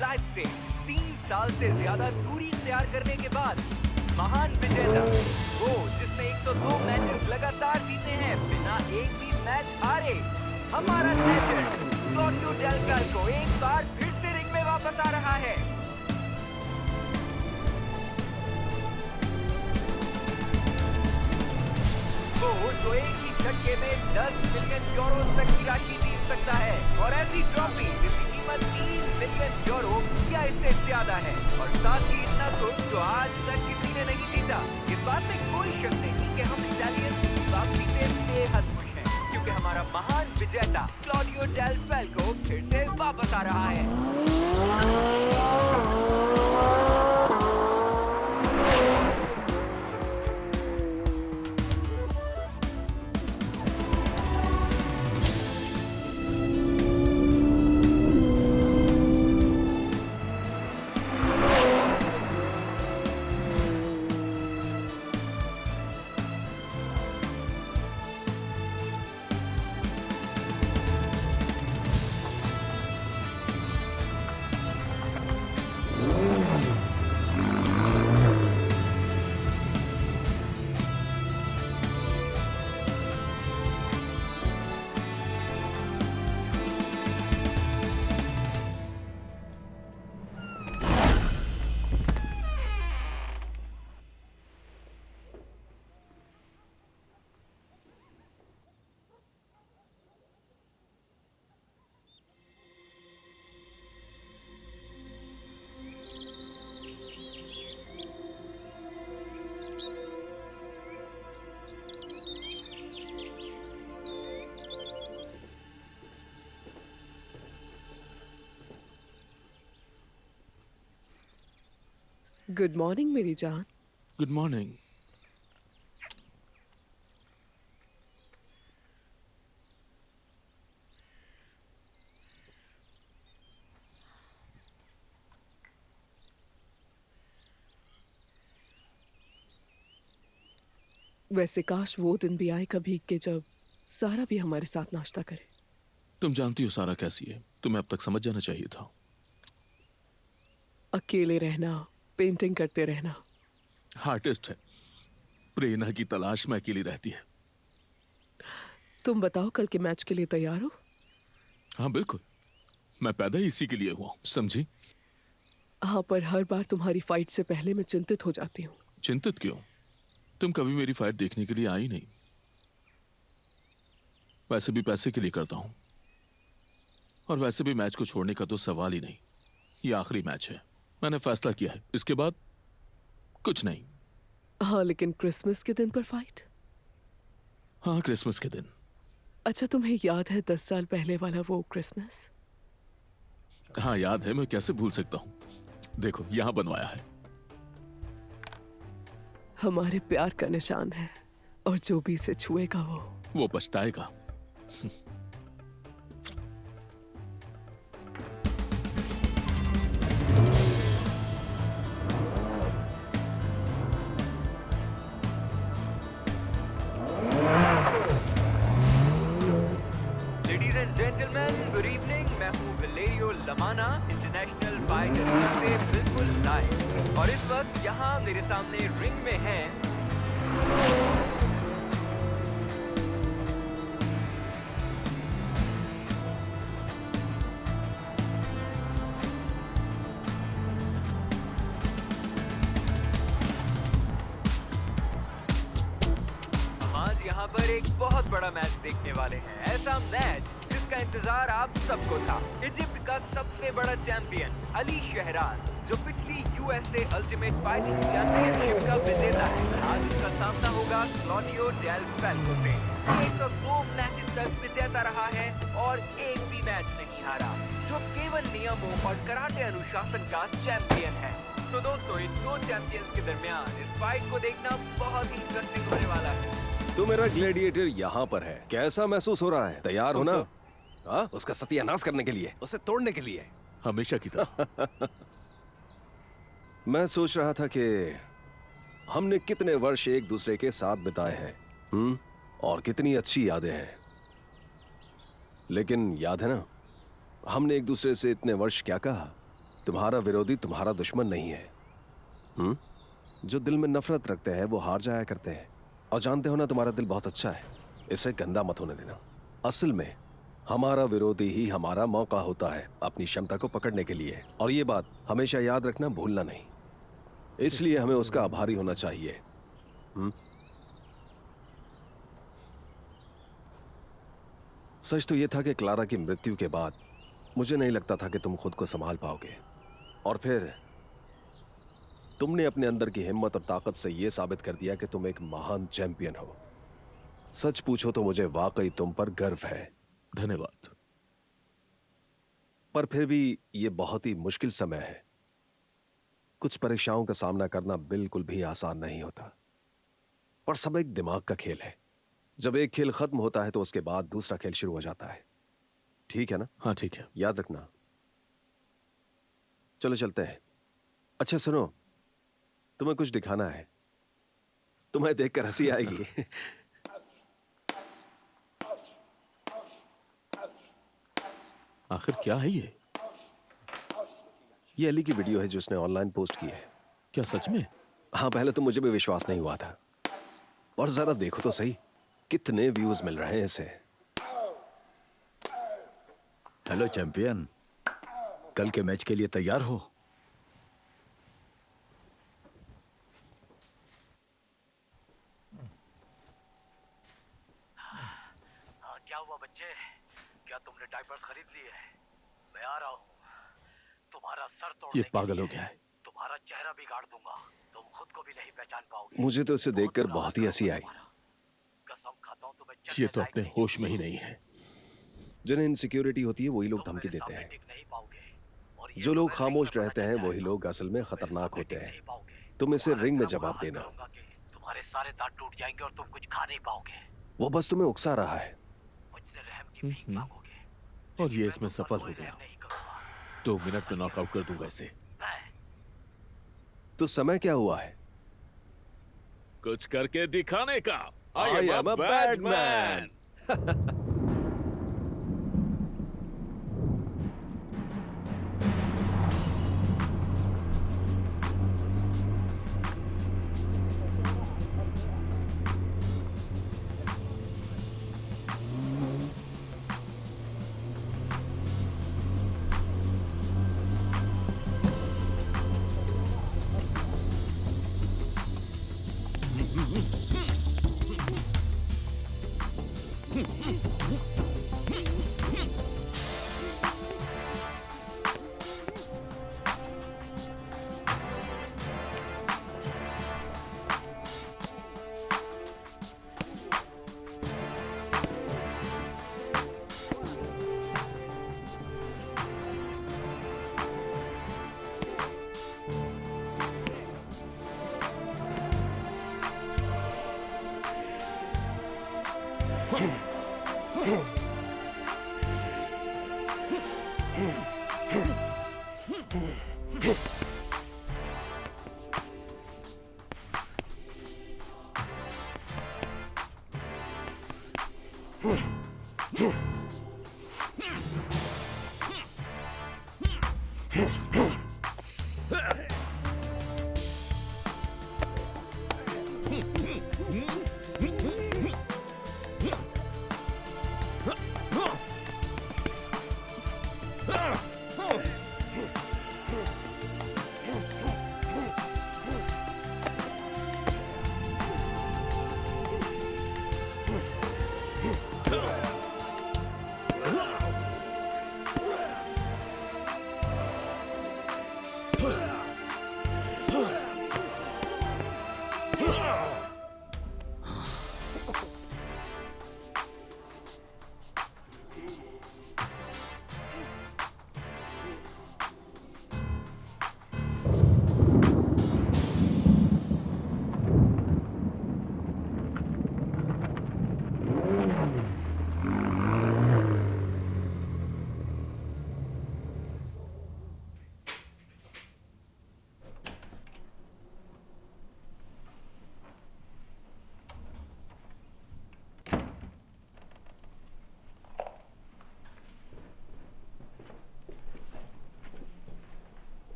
Life से 3 साल से ज्यादा दूरी इख्तियार करने के बाद महान विजेता, वो जिसने 102 मैचेस लगातार जीते हैं बिना एक भी मैच हारे, हमारा लेजेंड क्लॉडियो डेल कैल्को एक बार फिर से रिंग में वापस आ रहा है। वो जो एक ही झटके में 10 मिलियन यूरो तक की राशि जीत सकता है, और ऐसी ट्रॉफी जिसकी कीमत 3 मिलियन यूरो या इससे ज्यादा है, और साथ ही इतना कुछ जो आज तक किसी ने नहीं जीता। इस बात में कोई शक नहीं कि हम इटालियन की वापसी से बेहद खुश हैं, क्योंकि हमारा महान विजेता क्लॉडियो डेल कैल्को फिर से वापस आ रहा है। गुड मॉर्निंग मेरी जान। Good morning. वैसे काश वो दिन भी आए कभी कि जब सारा भी हमारे साथ नाश्ता करे। तुम जानती हो सारा कैसी है, तुम्हें अब तक समझ जाना चाहिए था। अकेले रहना, पेंटिंग करते रहना। आर्टिस्ट है, प्रेरणा की तलाश में अकेली रहती है। तुम बताओ कल के मैच के लिए तैयार हो? हाँ बिल्कुल, मैं पैदा ही इसी के लिए हुआ हूँ, समझी? हाँ, पर हर बार तुम्हारी फाइट से पहले मैं चिंतित हो जाती हूँ। चिंतित क्यों? तुम कभी मेरी फाइट देखने के लिए आई नहीं। वैसे भी पैसे के लिए करता हूँ, और वैसे भी मैच को छोड़ने का तो सवाल ही नहीं। ये आखिरी मैच है, मैंने फैसला किया है, इसके बाद कुछ नहीं। हाँ, लेकिन क्रिसमस के दिन पर फाइट? हाँ, क्रिसमस के दिन। अच्छा, तुम्हें याद है 10 साल पहले वाला वो क्रिसमस? हाँ याद है, मैं कैसे भूल सकता हूँ। देखो यहाँ बनवाया है। हमारे प्यार का निशान है, और जो भी इसे छुएगा वो पछताएगा। Ladies and gentleman, good evening. मैं हूँ वलेरियो लमाना, इंटरनेशनल फाइटर से बिल्कुल लाइव, और इस वक्त यहाँ मेरे सामने रिंग में हैं आज यहाँ पर एक बहुत बड़ा मैच देखने वाले हैं। ऐसा मैच जिसका इंतजार आप सबको था। इजिप्ट का सबसे बड़ा चैंपियन अली शहराज, जो पिछली यूएसए अल्टीमेट फाइटिंग चैंपियनशिप का विजेता है, आज उसका सामना होगा क्लॉडियो डेल कैल्को से। 102 मैचेस तक विजेता रहा है और एक भी मैच नहीं हारा, जो केवल नियमों और कराटे अनुशासन का चैंपियन है। तो दोस्तों, इन दो चैंपियंस के दरमियान इस फाइट को देखना बहुत ही इंटरेस्टिंग होने वाला है। तो मेरा ग्लैडिएटर यहाँ पर है। कैसा महसूस हो रहा है? तैयार हो ना? हाँ, उसका सत्यानाश करने के लिए, उसे तोड़ने के लिए। हमेशा की तरह। मैं सोच रहा था कि हमने कितने वर्ष एक दूसरे के साथ बिताए हैं, और कितनी अच्छी यादें हैं। लेकिन याद है ना, हमने एक दूसरे से इतने वर्ष क्या कहा? तुम्हारा विरोधी तुम्हारा दुश्मन नहीं है। जो दिल में नफरत रखते हैं वो हार जाया करते हैं। और जानते हो ना, तुम्हारा दिल बहुत अच्छा है, इसे गंदा मत होने देना। असल में हमारा विरोधी ही हमारा मौका होता है अपनी क्षमता को पकड़ने के लिए, और ये बात हमेशा याद रखना, भूलना नहीं। इसलिए हमें उसका आभारी होना चाहिए। सच तो यह था कि क्लारा की मृत्यु के बाद मुझे नहीं लगता था कि तुम खुद को संभाल पाओगे, और फिर तुमने अपने अंदर की हिम्मत और ताकत से यह साबित कर दिया कि तुम एक महान चैंपियन हो। सच पूछो तो मुझे वाकई तुम पर गर्व है। धन्यवाद। पर फिर भी यह बहुत ही मुश्किल समय है। कुछ परीक्षाओं का सामना करना बिल्कुल भी आसान नहीं होता, पर सब एक दिमाग का खेल है। जब एक खेल खत्म होता है तो उसके बाद दूसरा खेल शुरू हो जाता है। ठीक है ना? हाँ ठीक है। याद रखना। चलो चलते हैं। अच्छा सुनो, तुम्हें कुछ दिखाना है। तुम्हें देखकर हंसी आएगी। आखिर क्या है ये? ये अली की वीडियो है जो उसने ऑनलाइन पोस्ट की है। क्या सच में? हाँ, पहले तो मुझे भी विश्वास नहीं हुआ था, और जरा देखो तो सही कितने व्यूज मिल रहे हैं इसे। हेलो चैंपियन, कल के मैच के लिए तैयार हो? हाँ, क्या हुआ बच्चे? क्या तुमने डायपर्स खरीद लिए? मैं आ रहा हूँ तुम्हारा सर तोड़ने ये पागल के हो लिए। गया है। तुम्हारा चेहरा बिगाड़ दूंगा, तुम खुद को भी नहीं पहचान पाओगे। मुझे तो इसे देखकर बहुत ही हंसी आई। कसम खाता हूँ तुम्हें ये चलने तो लायक अपने नहीं होश में ही नहीं है। जिन्हें इनसिक्योरिटी होती है वही लोग तुम धमकी मेरे देते सामने हैं। टिक नहीं पाओगे। और ये जो लोग तुम्हें खामोश रिंग में रहते पता हैं चल वही जाएगा। लोग असल में खतरनाक मेरे होते सामने हैं। टिक नहीं पाओगे। तुम इसे तुम्हारा रिंग में इतना जवाब बुरा देना। हाल करूंगा कि तुम्हारे सारे दांत टूट जाएंगे और तुम कुछ खा नहीं पाओगे। वो बस तुम्हें उकसा रहा है। मुझसे रहम की भीख मांगोगे, और ये मैं इसमें तुम पर सफल कोई हो गया। रहम नहीं करूंगा। 2 मिनट में नॉकआउट कर दूंगा इसे। मैं तो समय क्या हुआ है? कुछ करके दिखाने का। I am a bad man.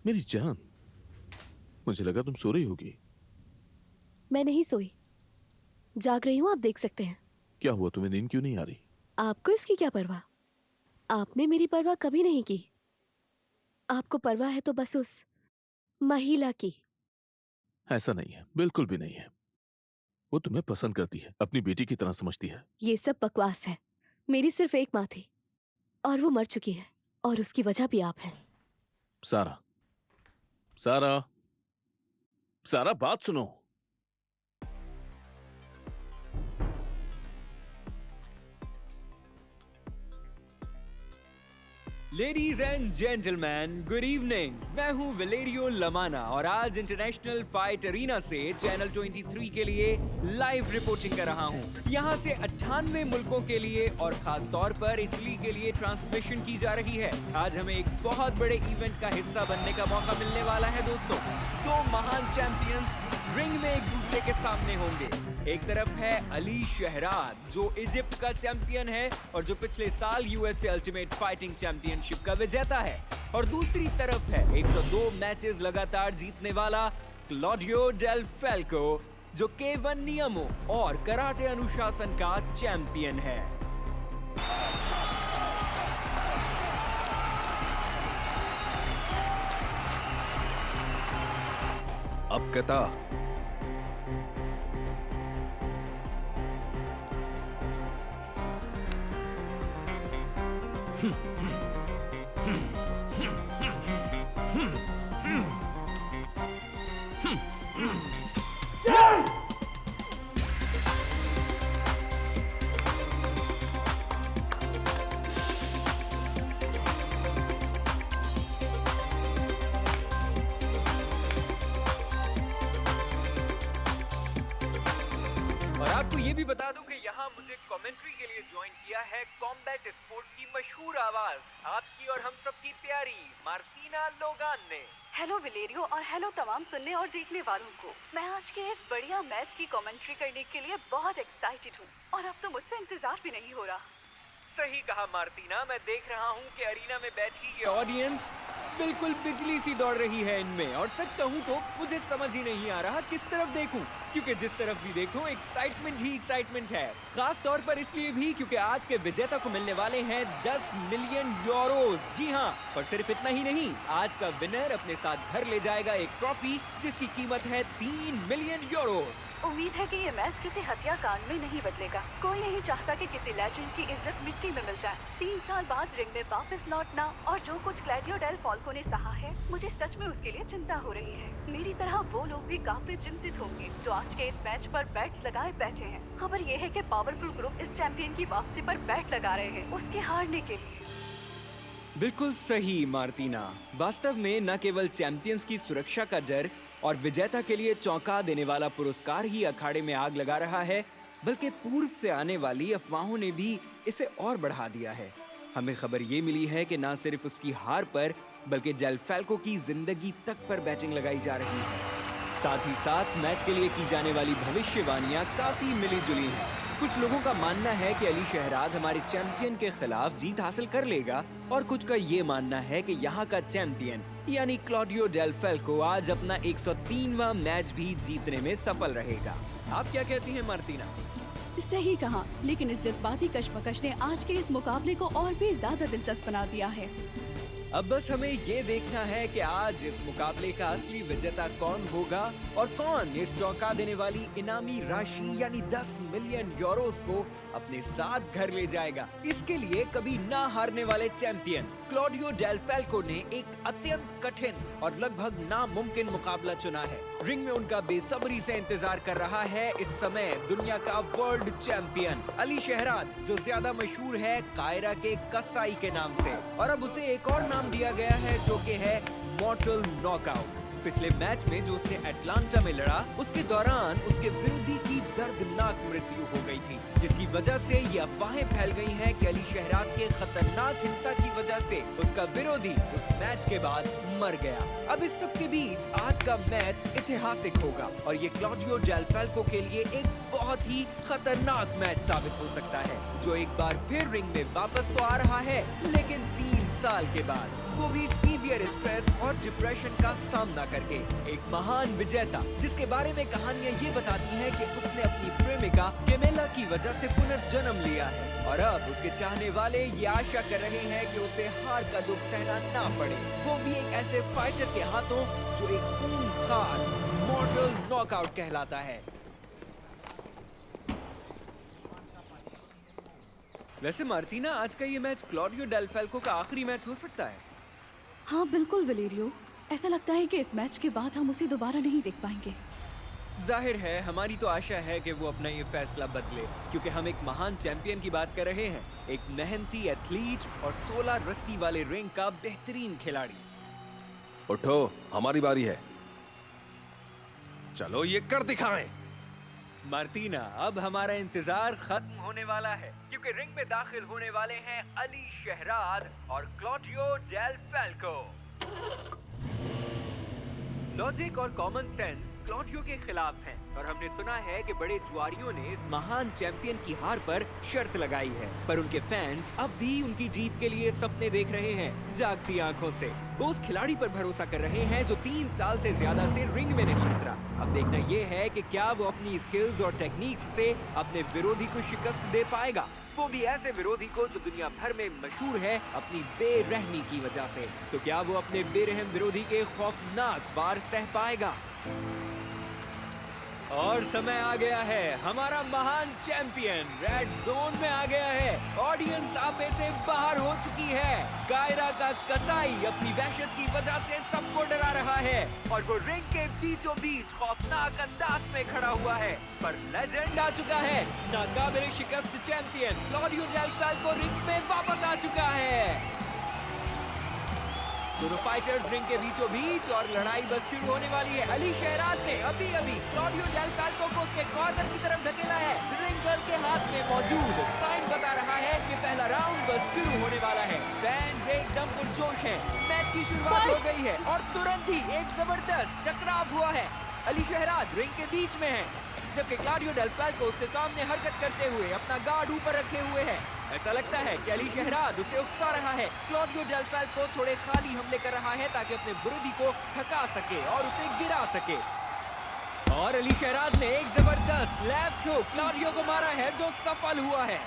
मेरी जान, मुझे लगा तुम सो रही होगी। मैं नहीं सोई, जाग रही हूँ, आप देख सकते हैं। क्या हुआ, तुम्हें नींद क्यों नहीं आ रही? आपको इसकी क्या परवाह? आपने मेरी परवाह कभी नहीं की। आपको परवाह है तो बस उस महिला की। ऐसा नहीं है, बिल्कुल भी नहीं है। वो तुम्हें पसंद करती है, अपनी बेटी की तरह समझती है। ये सब बकवास है। मेरी सिर्फ एक माँ थी और वो मर चुकी है, और उसकी वजह भी आप हैं। सारा, सारा, सारा, बात सुनो। Ladies and gentleman, good evening. मैं हूं वेलेरियो लमाना और आज इंटरनेशनल फाइट अरीना से चैनल 23 के लिए लाइव रिपोर्टिंग कर रहा हूं। यहां से 98 मुल्कों के लिए और खास तौर पर इटली के लिए ट्रांसमिशन की जा रही है। आज हमें एक बहुत बड़े इवेंट का हिस्सा बनने का मौका मिलने वाला है दोस्तों। दो महान चैंपियंस रिंग में एक दूसरे के सामने होंगे। एक तरफ है अली शहराज, जो इजिप्ट का चैंपियन है और जो पिछले साल यूएसए अल्टीमेट फाइटिंग चैंपियनशिप का विजेता है, और दूसरी तरफ है 102 मैचेस लगातार जीतने वाला क्लॉडियो डेल फैल्को, जो K1 नियमों और कराटे अनुशासन का चैंपियन है। अब कहता और आपको ये भी बता दूं कि यहाँ मुझे कमेंट्री के लिए ज्वाइन किया है कॉम्बैट स्पोर्ट्स की मशहूर आवाज, आपकी और हम सबकी प्यारी मार्टिना लोगान ने। हेलो विलेरियो और हेलो तमाम सुनने और देखने वालों को। मैं आज के इस बढ़िया मैच की कमेंट्री करने के लिए बहुत एक्साइटेड हूँ और अब तो मुझसे इंतजार भी नहीं हो रहा। सही कहा मार्टिना, मैं देख रहा हूँ कि अरीना में बैठी ये ऑडियंस बिल्कुल बिजली सी दौड़ रही है इनमें, और सच कहूँ तो मुझे समझ ही नहीं आ रहा किस तरफ देखूं, क्योंकि जिस तरफ भी देखूं एक्साइटमेंट ही एक्साइटमेंट है। खास तौर पर इसलिए भी क्योंकि आज के विजेता को मिलने वाले हैं 10 मिलियन यूरोज। जी हाँ, पर सिर्फ इतना ही नहीं, आज का विनर अपने साथ घर ले जाएगा एक ट्रॉफी जिसकी कीमत है 3 मिलियन यूरोज। उम्मीद है कि ये मैच किसी हत्या कांड में नहीं बदलेगा। कोई नहीं चाहता कि किसी लेजेंड की इज्जत मिट्टी में मिल जाए। 3 साल बाद रिंग में वापस लौटना और जो कुछ क्लॉडियो डेल फैल्को ने सहा है, मुझे सच में उसके लिए चिंता हो रही है। मेरी तरह वो लोग भी काफी चिंतित होंगे जो आज के इस मैच पर बैट्स लगाए बैठे हैं। खबर ये है कि पावरफुल ग्रुप इस चैंपियन की वापसी पर बैट लगा रहे हैं उसके हारने के लिए। बिल्कुल सही मार्टिना, वास्तव में न केवल चैंपियंस की सुरक्षा का डर और विजेता के लिए चौंका देने वाला पुरस्कार ही अखाड़े में आग लगा रहा है, बल्कि पूर्व से आने वाली अफवाहों ने भी इसे और बढ़ा दिया है। हमें खबर ये मिली है कि न सिर्फ उसकी हार पर बल्कि डेल फैल्को की जिंदगी तक पर बैटिंग लगाई जा रही है। साथ ही साथ मैच के लिए की जाने वाली भविष्यवाणियां काफी मिली जुली हैं। कुछ लोगों का मानना है कि अली शहराज हमारे चैंपियन के खिलाफ जीत हासिल कर लेगा, और कुछ का ये मानना है कि यहाँ का चैंपियन यानी क्लॉडियो डेल फैल्को आज अपना 103वां मैच भी जीतने में सफल रहेगा। आप क्या कहती हैं मार्टिना? सही कहा, लेकिन इस जज्बाती कशमकश ने आज के इस मुकाबले को और भी ज्यादा दिलचस्प बना दिया है। अब बस हमें ये देखना है कि आज इस मुकाबले का असली विजेता कौन होगा और कौन इस चौंका देने वाली इनामी राशि यानी 10 मिलियन यूरोस को अपने साथ घर ले जाएगा। इसके लिए कभी ना हारने वाले चैंपियन क्लॉडियो डेल फैल्को ने एक अत्यंत कठिन और लगभग नामुमकिन मुकाबला चुना है। रिंग में उनका बेसब्री से इंतजार कर रहा है इस समय दुनिया का वर्ल्ड चैंपियन अली शहराज, जो ज्यादा मशहूर है कायरा के कसाई के नाम से, और अब उसे एक और नाम दिया गया है जो कि है मॉर्टल नॉकआउट। पिछले मैच में जो उसने अटलांटा में लड़ा, उसके दौरान उसके विरोधी की दर्दनाक मृत्यु हो गई थी, जिसकी वजह से ये अफवाहें फैल गई हैं कि अली शहराज के खतरनाक हिंसा की वजह से उसका विरोधी उस मैच के बाद मर गया। अब इस सब के बीच आज का मैच ऐतिहासिक होगा और ये क्लॉडियो डेल फैल्को के लिए एक बहुत ही खतरनाक मैच साबित हो सकता है, जो एक बार फिर रिंग में वापस तो आ रहा है, लेकिन 3 साल के बाद। वो भी सीवियर स्ट्रेस और डिप्रेशन का सामना करके। एक महान विजेता जिसके बारे में कहानियां ये बताती हैं कि उसने अपनी प्रेमिका केमेला की वजह से पुनर्जन्म लिया है और अब उसके चाहने वाले ये आशा कर रहे हैं कि उसे हार का दुख सहना ना पड़े, वो भी एक ऐसे फाइटर के हाथों जो एक खूंखार मॉर्टल नॉकआउट कहलाता है। वैसे मार्टिना, आज का ये मैच क्लॉडियो डेल फैल्को का आखिरी मैच हो सकता है। हाँ बिल्कुल वलेरियो, ऐसा लगता है कि इस मैच के बाद हम उसे दोबारा नहीं देख पाएंगे। जाहिर है, हमारी तो आशा है कि वो अपना ये फैसला बदले, क्योंकि हम एक महान चैंपियन की बात कर रहे हैं, एक मेहनती एथलीट और 16 रस्सी वाले रिंग का बेहतरीन खिलाड़ी। उठो, हमारी बारी है, चलो ये कर दिखाएं। मार्टिना, अब हमारा इंतजार खत्म होने वाला है, क्योंकि रिंग में दाखिल होने वाले हैं अली शहराद और क्लॉडियो डेल फैल्को। लॉजिक और कॉमन सेंस क्लॉडियो के खिलाफ हैं और हमने सुना है कि बड़े जुआरियों ने इस महान चैंपियन की हार पर शर्त लगाई है, पर उनके फैंस अब भी उनकी जीत के लिए सपने देख रहे हैं जागती आंखों से। वो उस खिलाड़ी पर भरोसा कर रहे हैं जो 3 साल से ज्यादा से रिंग में नहीं उतरा। अब देखना ये है कि क्या वो अपनी स्किल्स और टेक्निक्स से अपने विरोधी को शिकस्त दे पाएगा, वो भी ऐसे विरोधी को जो दुनिया भर में मशहूर है अपनी बेरहमी की वजह से। तो क्या वो अपने बेरहम विरोधी के खौफनाक वार सह पाएगा? और समय आ गया है, हमारा महान चैंपियन रेड जोन में आ गया है। ऑडियंस आपे से बाहर हो चुकी है। कायरा का कसाई अपनी वहशत की वजह से सबको डरा रहा है और वो रिंग के बीचों बीच खौफनाक अंदाज में खड़ा हुआ है। पर लेजेंड आ चुका है, नाकाबिल शिकस्त champion Claudio Del Falco ring में वापस आ चुका है। दोनों फाइटर्स रिंग के बीचों बीच और लड़ाई बस शुरू होने वाली है। अली शहराद ने अभी क्लॉडियो डेल फैल्को को उसके कॉर्नर की तरफ धकेला है। रिंग गर्ल के हाथ में मौजूद साइन बता रहा है कि पहला राउंड बस शुरू होने वाला है। फैंस एकदम पुरजोश हैं। मैच की शुरुआत हो गई है और तुरंत ही एक जबरदस्त टकराव हुआ है। अली शहराद रिंग के बीच में है, जबकि क्लॉडियो डेल फैल्को उसके सामने हरकत करते हुए अपना गार्ड ऊपर रखे हुए है। ऐसा लगता है कि अली शहराद उसे उकसा रहा है। क्लॉडियो डेल फैल्को थोड़े खाली हमले कर रहा है ताकि अपने विरोधी को थका सके और उसे गिरा सके। और अली शहराद ने एक जबरदस्त लेफ्ट हुक क्लॉडियो को मारा है जो सफल हुआ है।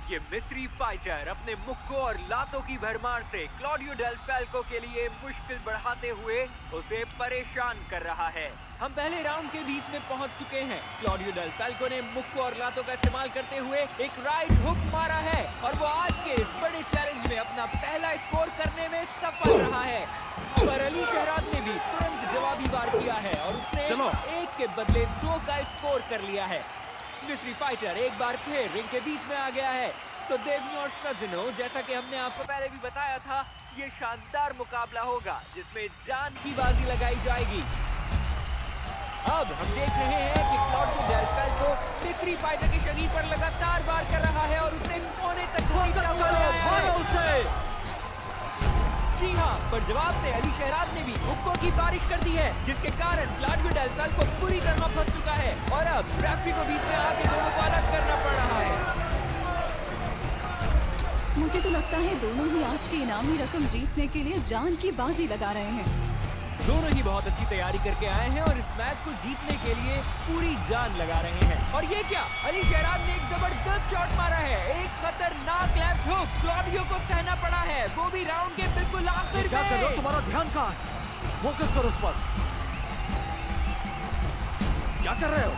ये मिस्री फाइटर अपने मुक्कों और लातों की भरमार से क्लॉडियो डेल फैल्को के लिए मुश्किल बढ़ाते हुए उसे परेशान कर रहा है। हम पहले राउंड के बीच में पहुंच चुके हैं। क्लॉडियो डेल फैल्को ने मुक्कों और लातों का इस्तेमाल करते हुए एक राइट हुक मारा है और वो आज के इस बड़े चैलेंज में अपना पहला स्कोर करने में सफल रहा है। पर अली शहराद ने भी तुरंत जवाबी वार किया है और उसने 1 के बदले 2 का स्कोर कर लिया है। मिस्री फाइटर एक बार फिर रिंग के बीच में आ गया है। तो देवियों और सज्जनों, जैसा कि हमने आपको पहले भी बताया था, ये शानदार मुकाबला होगा जिसमें जान की बाजी लगाई जाएगी। अब हम देख रहे हैं कि क्लॉडियो डेल फैल्को मिस्री फाइटर के शरीर पर लगातार वार कर रहा है और उसे कोने तक उसे। जी हाँ, पर जवाब से अली शहराद ने भी हुक्कों की बारिश कर दी है, जिसके कारण क्लॉडियो डेल फैल्को पूरी तरह फंस चुका है और अब रेफरी को बीच में आके दोनों को अलग करना पड़ रहा है। मुझे तो लगता है दोनों ही आज की इनामी रकम जीतने के लिए जान की बाजी लगा रहे हैं। दोनों ही बहुत अच्छी तैयारी करके आए हैं और इस मैच को जीतने के लिए पूरी जान लगा रहे हैं। और ये क्या, अली शहराद ने एक जबरदस्त शॉट मारा है, एक खतरनाक लेफ्ट हुक क्लॉडियो को सहना पड़ा है, वो भी राउंड के बिल्कुल आखिर में। क्या कर रहे हो? तुम्हारा ध्यान कहाँ है? फोकस करो उस पर। क्या कर रहे हो?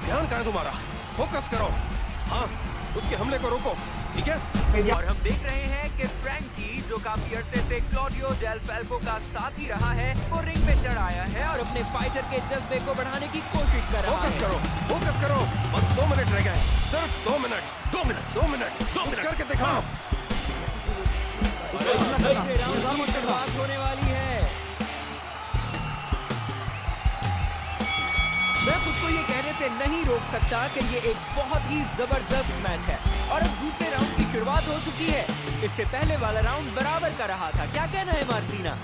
ध्यान कहाँ है तुम्हारा? फोकस करो। हाँ, उसके हमले को रोको, ठीक है? और हम देख रहे हैं कि फ्रैंकी, जो काफी अरसे से क्लॉडियो डेल फैल्को का साथी रहा है, वो रिंग में चढ़ आया है और अपने फाइटर के जज्बे को बढ़ाने की कोशिश कर रहा है। फोकस करो, बस 2 मिनट रह गए, सिर्फ 2 मिनट, 2 मिनट, 2 मिनट, कुछ करके दिखाओ। शुरुआत होने वाली है। मैं खुद को ये कहने से नहीं रोक सकता कि ये एक बहुत ही जबरदस्त मैच है और अब दूसरे राउंड की शुरुआत हो चुकी है। इससे पहले वाला राउंड बराबर का रहा था। क्या कहना है मार्टिना?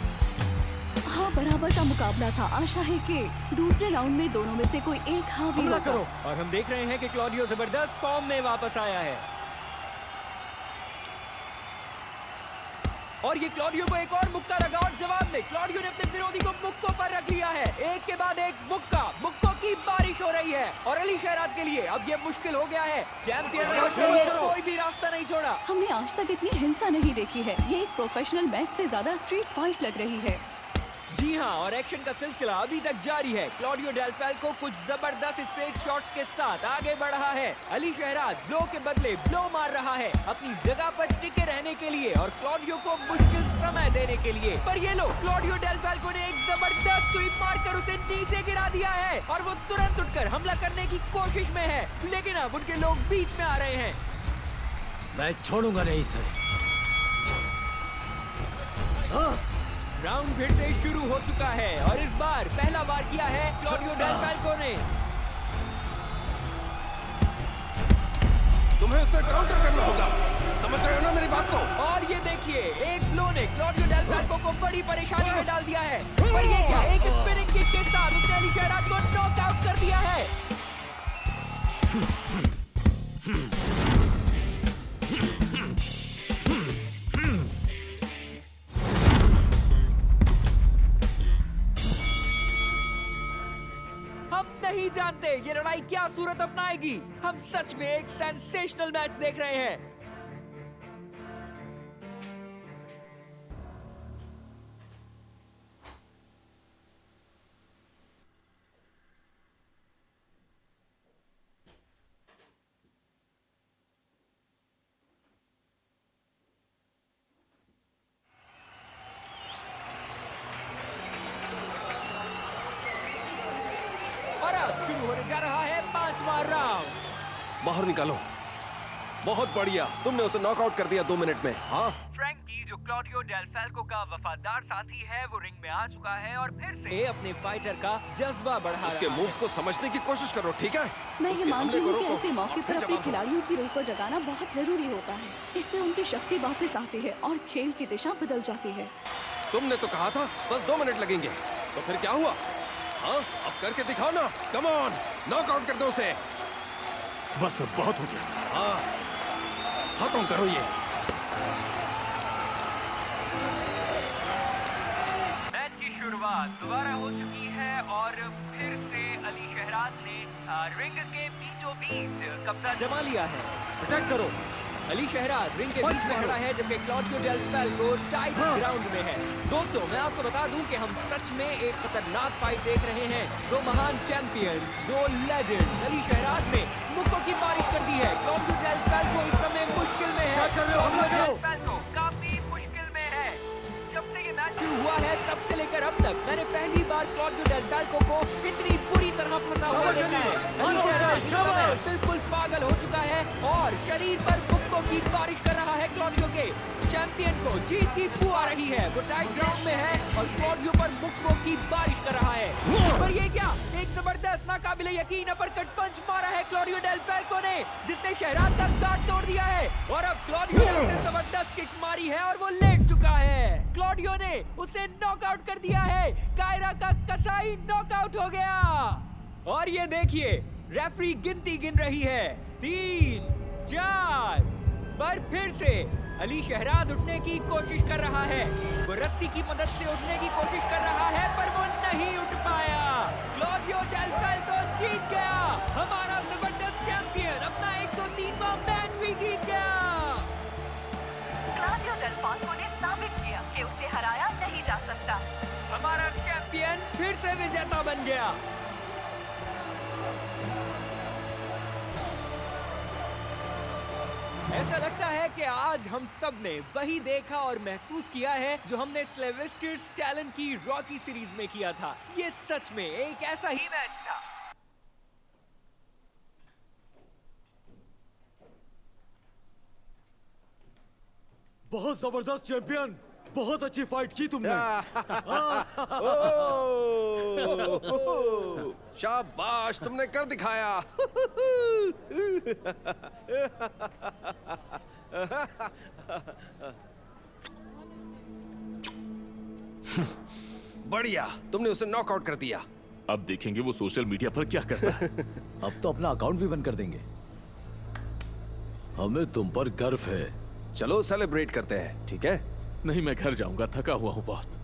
हाँ, बराबर का मुकाबला था। आशा है कि दूसरे राउंड में दोनों में से कोई एक हावी हमला होगा। करो। और हम देख रहे हैं कि क्लॉडियो जबरदस्त फॉर्म में वापस आया है और ये क्लॉडियो को एक और मुक्का लगा और जवाब में क्लॉडियो ने अपने विरोधी को मुक्कों पर रख लिया है। एक के बाद एक मुक्कों की बारिश हो रही है और अली शहराद के लिए अब ये मुश्किल हो गया है। चैंपियन के लिए कोई भी रास्ता नहीं छोड़ा। हमने आज तक इतनी हिंसा नहीं देखी है। ये एक प्रोफेशनल मैच से ज्यादा स्ट्रीट फाइट लग रही है। जी हाँ, और एक्शन का सिलसिला अभी तक जारी है। क्लॉडियो डेल फैल्को कुछ जबरदस्त स्ट्रेट शॉट्स के साथ आगे बढ़ रहा है। अली शहराद ब्लो के बदले ब्लो मार रहा है अपनी जगह पर टिके रहने के लिए और क्लॉडियो को मुश्किल समय देने के लिए। पर ये लो, क्लॉडियो डेल फैल्को ने एक जबरदस्त स्वीप मारकर उसे नीचे गिरा दिया है और वो तुरंत उठकर हमला करने की कोशिश में है, लेकिन अब उनके लोग बीच में आ रहे हैं। मैं छोड़ूंगा नहीं इसे। राउंड फिर से शुरू हो चुका है और इस बार पहला बार किया है क्लॉडियो डेल फैल्को ने। तुम्हें उसे काउंटर करना होगा, समझ रहे हो ना मेरी बात को? और ये देखिए, एक ब्लो ने क्लॉडियो डेल फैल्को को बड़ी परेशानी में डाल दिया है। पर ये क्या, एक स्पिनिंग किक के साथ उसने अली शहराद को नॉकआउट कर दिया है। हम नहीं जानते ये लड़ाई क्या सूरत अपनाएगी। हम सच में एक सेंसेशनल मैच देख रहे हैं। और अब शुरू होने जा रहा है 5वां राउंड। बाहर निकालो। बहुत बढ़िया, तुमने उसे नॉकआउट कर दिया 2 मिनट में। हाँ, फ्रैंकी जो क्लॉडियो डेल फैल्को का वफादार साथी है, वो रिंग में आ चुका है और फिर से अपने फाइटर का जज्बा बढ़ा उसके रहा है। मूव्स को समझने की कोशिश करो, ठीक है? मैं ये उसके मानती हमले को हूँ कि रोको ऐसे मौके और पर फिर अपने जवाब दो। खिलाड़ियों की रूह को जगाना बहुत जरूरी होता है। इससे उनकी शक्ति वापस आती है और खेल की दिशा बदल जाती है। तुमने तो कहा था बस 2 मिनट लगेंगे, तो फिर क्या हुआ? हाँ, अब करके दिखाओ ना। कम ऑन, नॉकआउट कर दो उसे। बस अब बहुत हो गया। हाँ, खत्म करो ये। मैच की शुरुआत दोबारा हो चुकी है और फिर से अली शहराद ने रिंग के बीचों बीच कब्जा जमा लिया है। अटैक करो। अली शहराद रिंग के बीच में खड़ा है जबकि Claudio Del Falco tight ground में है। दोस्तों, मैं आपको बता दूं कि हम सच में एक खतरनाक फाइट देख रहे हैं। दो महान चैंपियन, दो लेजेंड। अली शहराद ने मुक्कों की बारिश कर दी है। क्लॉडियो डेल फैल्को इस समय मुश्किल में है। क्लॉडियो डेल फैल्को काफी मुश्किल में है। जब से ये मैच शुरू हुआ है तब से लेकर अब तक मैंने पहली बार क्लॉडियो डेल फैल्को को इतनी बुरी तरह फंसा हुआ देखा है। अली शहराद इस समय बिल्कुल पागल हो चुका है और शरीर पर मुक्कों की बारिश कर रहा है। क्लॉडियो के चैंपियन को जीत की बू आ रही है। वो टाइट ग्राउंड में है और क्लॉडियो पर मुक्कों की बारिश कर रहा है। पर ये क्या, एक जबरदस्त नाकाबिले यकीन अपरकट पंच मारा है क्लॉडियो डेल फैल्को ने, जिसने शहराद का गार्ड तोड़ दिया है। और अब क्लॉडियो ने उसे जबरदस्त किक मारी है और वो लेट चुका है। क्लॉडियो ने उसे नॉकआउट कर दिया है। कायरा का कसाई नॉकआउट हो गया। और ये देखिए, रेफरी गिनती गिन रही है। 3, 4। पर फिर से अली शहराद उठने की कोशिश कर रहा है। वो रस्सी की मदद से उठने की कोशिश कर रहा है पर वो नहीं उठ पाया। क्लॉडियो डेल फैल्को जीत गया। हमारा जबरदस्त चैंपियन अपना 103वां मैच भी जीत गया। क्लॉडियो डेल फैल्को ने साबित किया कि उसे हराया नहीं जा सकता। हमारा चैंपियन फिर से विजेता बन गया। ऐसा लगता है कि आज हम सब ने वही देखा और महसूस किया है जो हमने सिल्वेस्टर स्टैलोन की रॉकी सीरीज में किया था। ये सच में एक ऐसा ही मैच था। बहुत जबरदस्त चैंपियन, बहुत अच्छी फाइट की तुमने। ओह, शाबाश, तुमने कर दिखाया। बढ़िया, तुमने उसे नॉकआउट कर दिया। अब देखेंगे वो सोशल मीडिया पर क्या करता है। अब तो अपना अकाउंट भी बंद कर देंगे। हमें तुम पर गर्व है। चलो सेलिब्रेट करते हैं, ठीक है? नहीं, मैं घर जाऊंगा, थका हुआ हूं बहुत।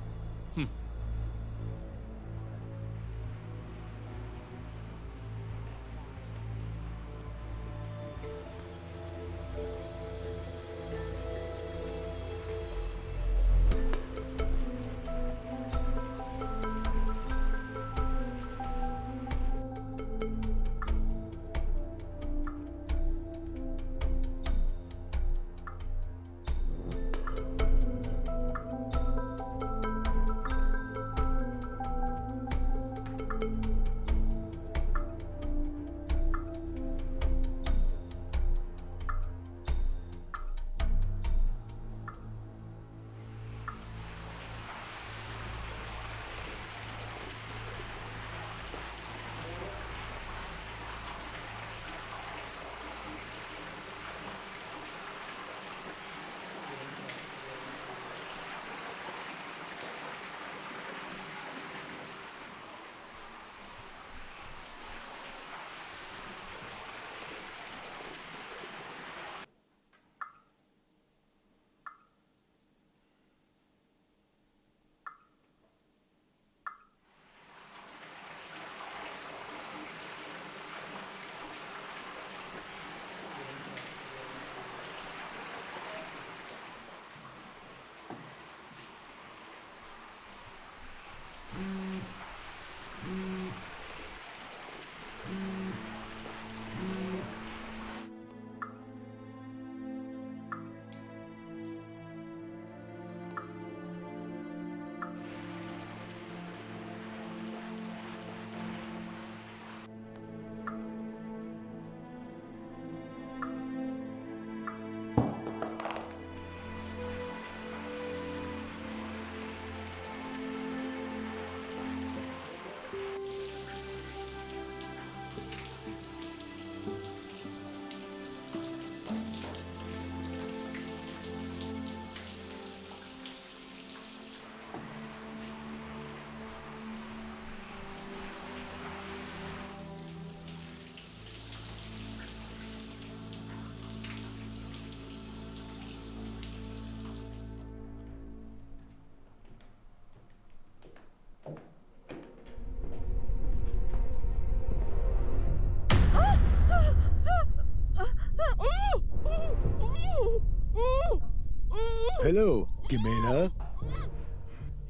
हेलो किमेला,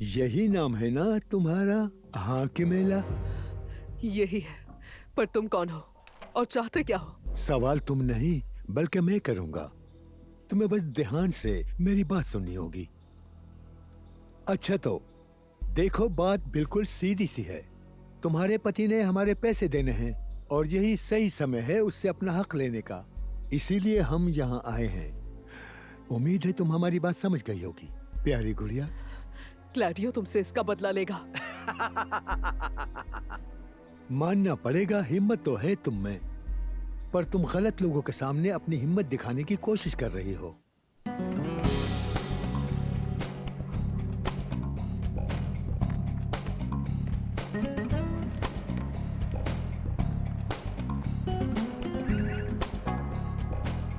यही नाम है ना तुम्हारा? हाँ किमेला, यही है। पर तुम कौन हो और चाहते क्या हो? सवाल तुम नहीं बल्कि मैं करूंगा। तुम्हें बस ध्यान से मेरी बात सुननी होगी। अच्छा तो देखो, बात बिल्कुल सीधी सी है। तुम्हारे पति ने हमारे पैसे देने हैं और यही सही समय है उससे अपना हक लेने का। इसीलिए हम यहाँ आए हैं। उम्मीद है तुम हमारी बात समझ गई होगी, प्यारी गुड़िया। क्लैडियो तुमसे इसका बदला लेगा। मानना पड़ेगा, हिम्मत तो है तुम में, पर तुम गलत लोगों के सामने अपनी हिम्मत दिखाने की कोशिश कर रही हो।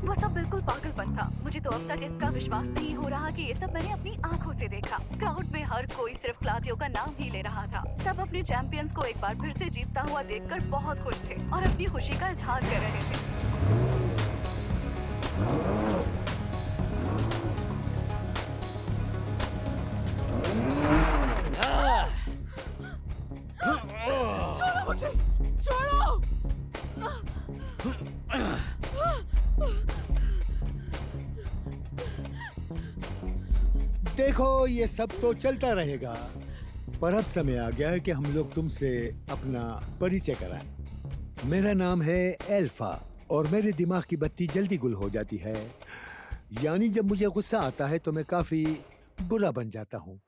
वो सब बिल्कुल पागलपन था। मुझे तो अब तक इसका विश्वास नहीं हो रहा कि ये सब मैंने अपनी आंखों से देखा। क्राउड में हर कोई सिर्फ क्लॉडियो का नाम ही ले रहा था। सब अपने चैंपियंस को एक बार फिर से जीतता हुआ देखकर बहुत खुश थे और अपनी खुशी का इजहार कर रहे थे। छोड़ो मुझे, छोड़ो। देखो, ये सब तो चलता रहेगा, पर अब समय आ गया है कि हम लोग तुमसे अपना परिचय कराएं। मेरा नाम है एल्फा और मेरे दिमाग की बत्ती जल्दी गुल हो जाती है। यानी जब मुझे गुस्सा आता है तो मैं काफी बुरा बन जाता हूँ।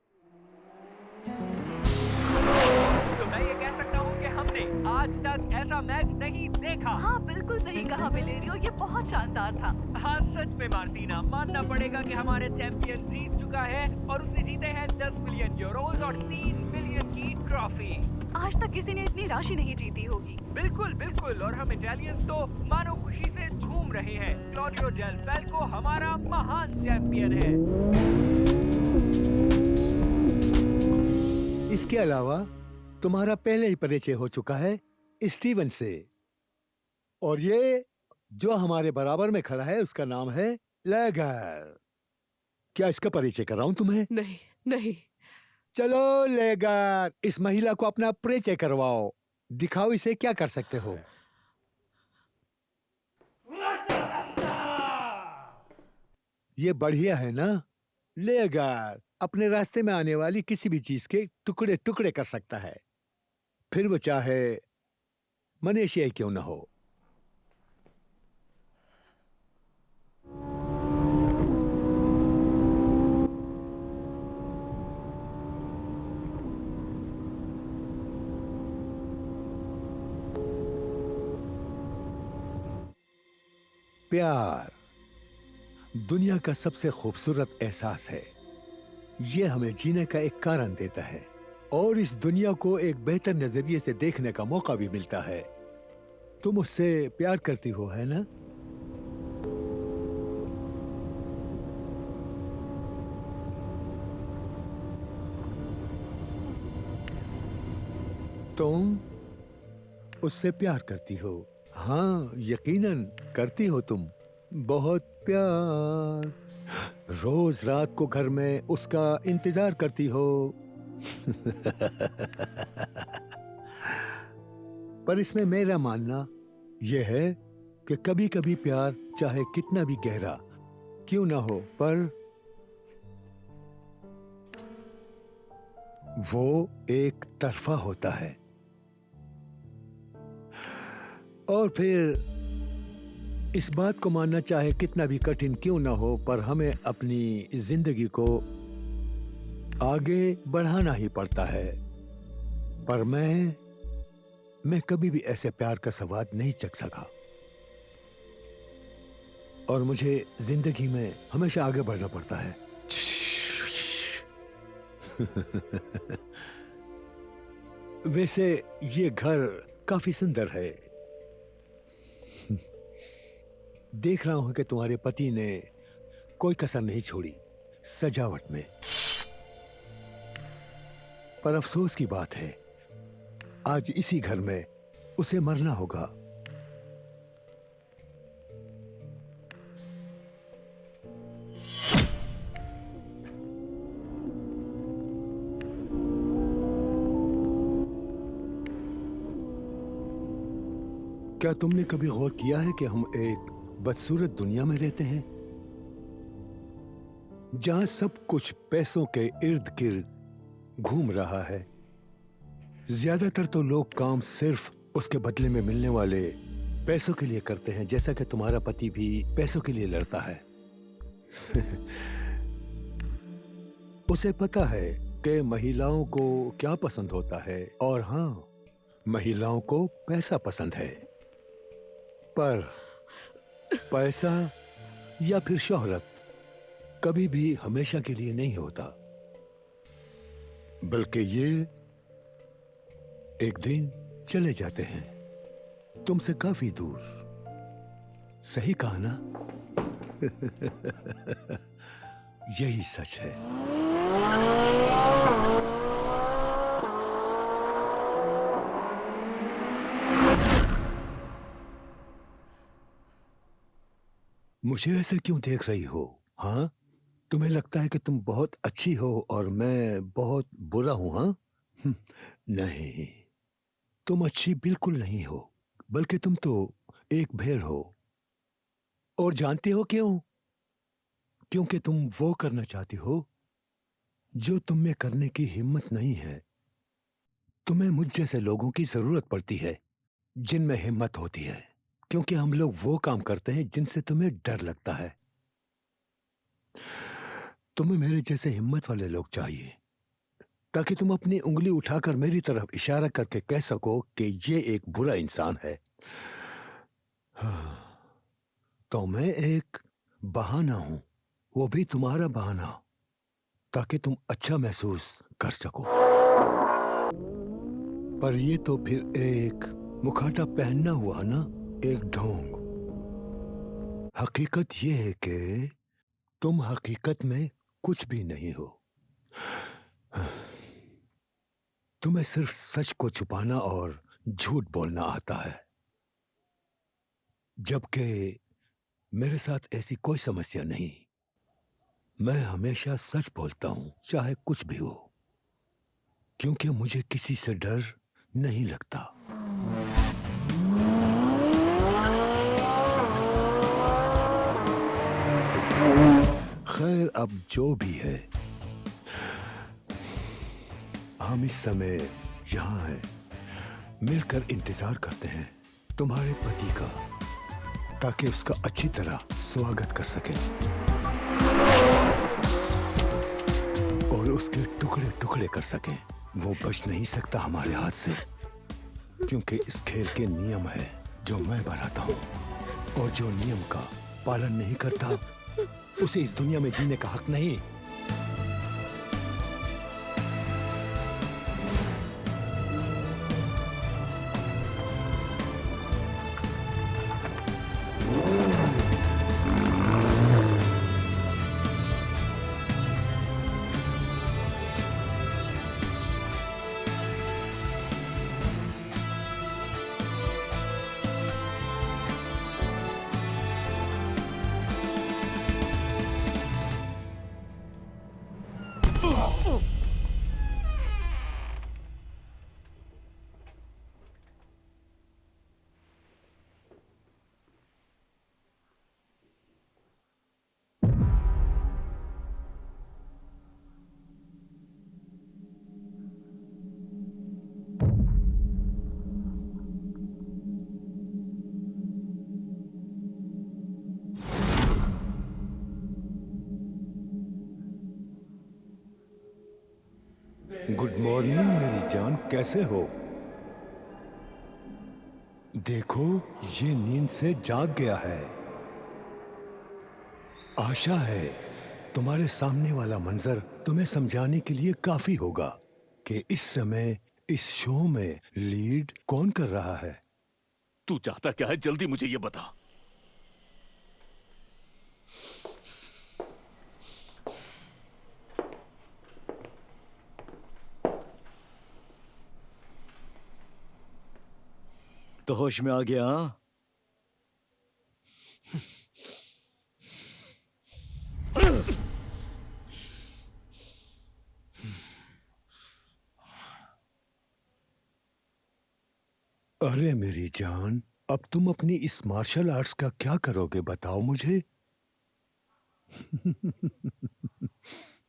तो मैं ये कह सकता हूँ कि हमने आज तक ऐसा मैच नहीं देखा। हाँ, बिल्कुल सही कहा विलेरियो, ये बहुत शानदार था। हाँ सच में मार्टिना, मानना पड़ेगा कि हमारे चैंपियन जीत चुका है और उसने जीते हैं 10 मिलियन यूरोज और 3 मिलियन की ट्रॉफी। आज तक किसी ने इतनी राशि नहीं जीती होगी। बिल्कुल बिल्कुल, और हम इटालियंस तो मानो खुशी से झूम रहे हैं। क्लॉडियो डेल फैल्को हमारा महान चैंपियन है। इसके अलावा तुम्हारा पहले ही परिचय हो चुका है स्टीवन से, और ये जो हमारे बराबर में खड़ा है उसका नाम है लेगर। क्या इसका परिचय कराऊं तुम्हें? नहीं नहीं। चलो लेगर, इस महिला को अपना परिचय करवाओ, दिखाओ इसे क्या कर सकते हो। ये बढ़िया है ना? लेगर अपने रास्ते में आने वाली किसी भी चीज के टुकड़े टुकड़े कर सकता है, फिर वो चाहे मनुष्य क्यों न हो। प्यार दुनिया का सबसे खूबसूरत एहसास है। ये हमें जीने का एक कारण देता है और इस दुनिया को एक बेहतर नजरिए से देखने का मौका भी मिलता है। तुम उससे प्यार करती हो, है ना? तुम उससे प्यार करती हो? हाँ, यकीनन करती हो तुम। बहुत प्यार। रोज रात को घर में उसका इंतजार करती हो। पर इसमें मेरा मानना यह है कि कभी कभी प्यार चाहे कितना भी गहरा क्यों ना हो, पर वो एक तरफा होता है। और फिर इस बात को मानना चाहे कितना भी कठिन क्यों ना हो, पर हमें अपनी जिंदगी को आगे बढ़ाना ही पड़ता है। पर मैं कभी भी ऐसे प्यार का स्वाद नहीं चख सका, और मुझे जिंदगी में हमेशा आगे बढ़ना पड़ता है। वैसे ये घर काफी सुंदर है। देख रहा हूं कि तुम्हारे पति ने कोई कसर नहीं छोड़ी सजावट में। पर अफसोस की बात है, आज इसी घर में उसे मरना होगा। क्या तुमने कभी गौर किया है कि हम एक बदसूरत दुनिया में रहते हैं, जहां सब कुछ पैसों के इर्द गिर्द घूम रहा है। ज्यादातर तो लोग काम सिर्फ उसके बदले में मिलने वाले पैसों के लिए करते हैं, जैसा कि तुम्हारा पति भी पैसों के लिए लड़ता है। उसे पता है कि महिलाओं को क्या पसंद होता है, और हाँ, महिलाओं को पैसा पसंद है। पर पैसा या फिर शोहरत कभी भी हमेशा के लिए नहीं होता, बल्कि ये एक दिन चले जाते हैं तुमसे काफी दूर। सही कहा ना? यही सच है। मुझे ऐसे क्यों देख रही हो? हाँ, तुम्हें लगता है कि तुम बहुत अच्छी हो और मैं बहुत बुरा हूं? हाँ, नहीं, तुम अच्छी बिल्कुल नहीं हो, बल्कि तुम तो एक भेड़ हो। और जानते हो क्यों? क्योंकि तुम वो करना चाहती हो जो तुम में करने की हिम्मत नहीं है। तुम्हें मुझ जैसे लोगों की जरूरत पड़ती है जिनमें हिम्मत होती है, क्योंकि हम लोग वो काम करते हैं जिनसे तुम्हें डर लगता है। तुम्हें मेरे जैसे हिम्मत वाले लोग चाहिए, ताकि तुम अपनी उंगली उठाकर मेरी तरफ इशारा करके कह सको कि ये एक बुरा इंसान है। तो मैं एक बहाना हूं, वो भी तुम्हारा बहाना, ताकि तुम अच्छा महसूस कर सको। पर ये तो फिर एक मुखौटा पहनना हुआ ना, एक ढोंग। हकीकत ये है कि तुम हकीकत में कुछ भी नहीं हो। तुम्हें सिर्फ सच को छुपाना और झूठ बोलना आता है, जबकि मेरे साथ ऐसी कोई समस्या नहीं। मैं हमेशा सच बोलता हूं, चाहे कुछ भी हो, क्योंकि मुझे किसी से डर नहीं लगता। खैर, अब जो भी है, हम इस समय यहाँ हैं, मिलकर इंतजार करते हैं तुम्हारे पति का, ताकि उसका अच्छी तरह स्वागत कर सकें और उसके टुकड़े टुकड़े कर सकें। वो बच नहीं सकता हमारे हाथ से, क्योंकि इस खेल के नियम है जो मैं बनाता हूँ, और जो नियम का पालन नहीं करता उसे इस दुनिया में जीने का हक नहीं। गुड मॉर्निंग मेरी जान, कैसे हो? देखो, ये नींद से जाग गया है। आशा है तुम्हारे सामने वाला मंजर तुम्हें समझाने के लिए काफी होगा कि इस समय इस शो में लीड कौन कर रहा है। तू चाहता क्या है, जल्दी मुझे ये बता। तो होश में आ गया? हाँ? अरे मेरी जान, अब तुम अपनी इस मार्शल आर्ट्स का क्या करोगे, बताओ मुझे।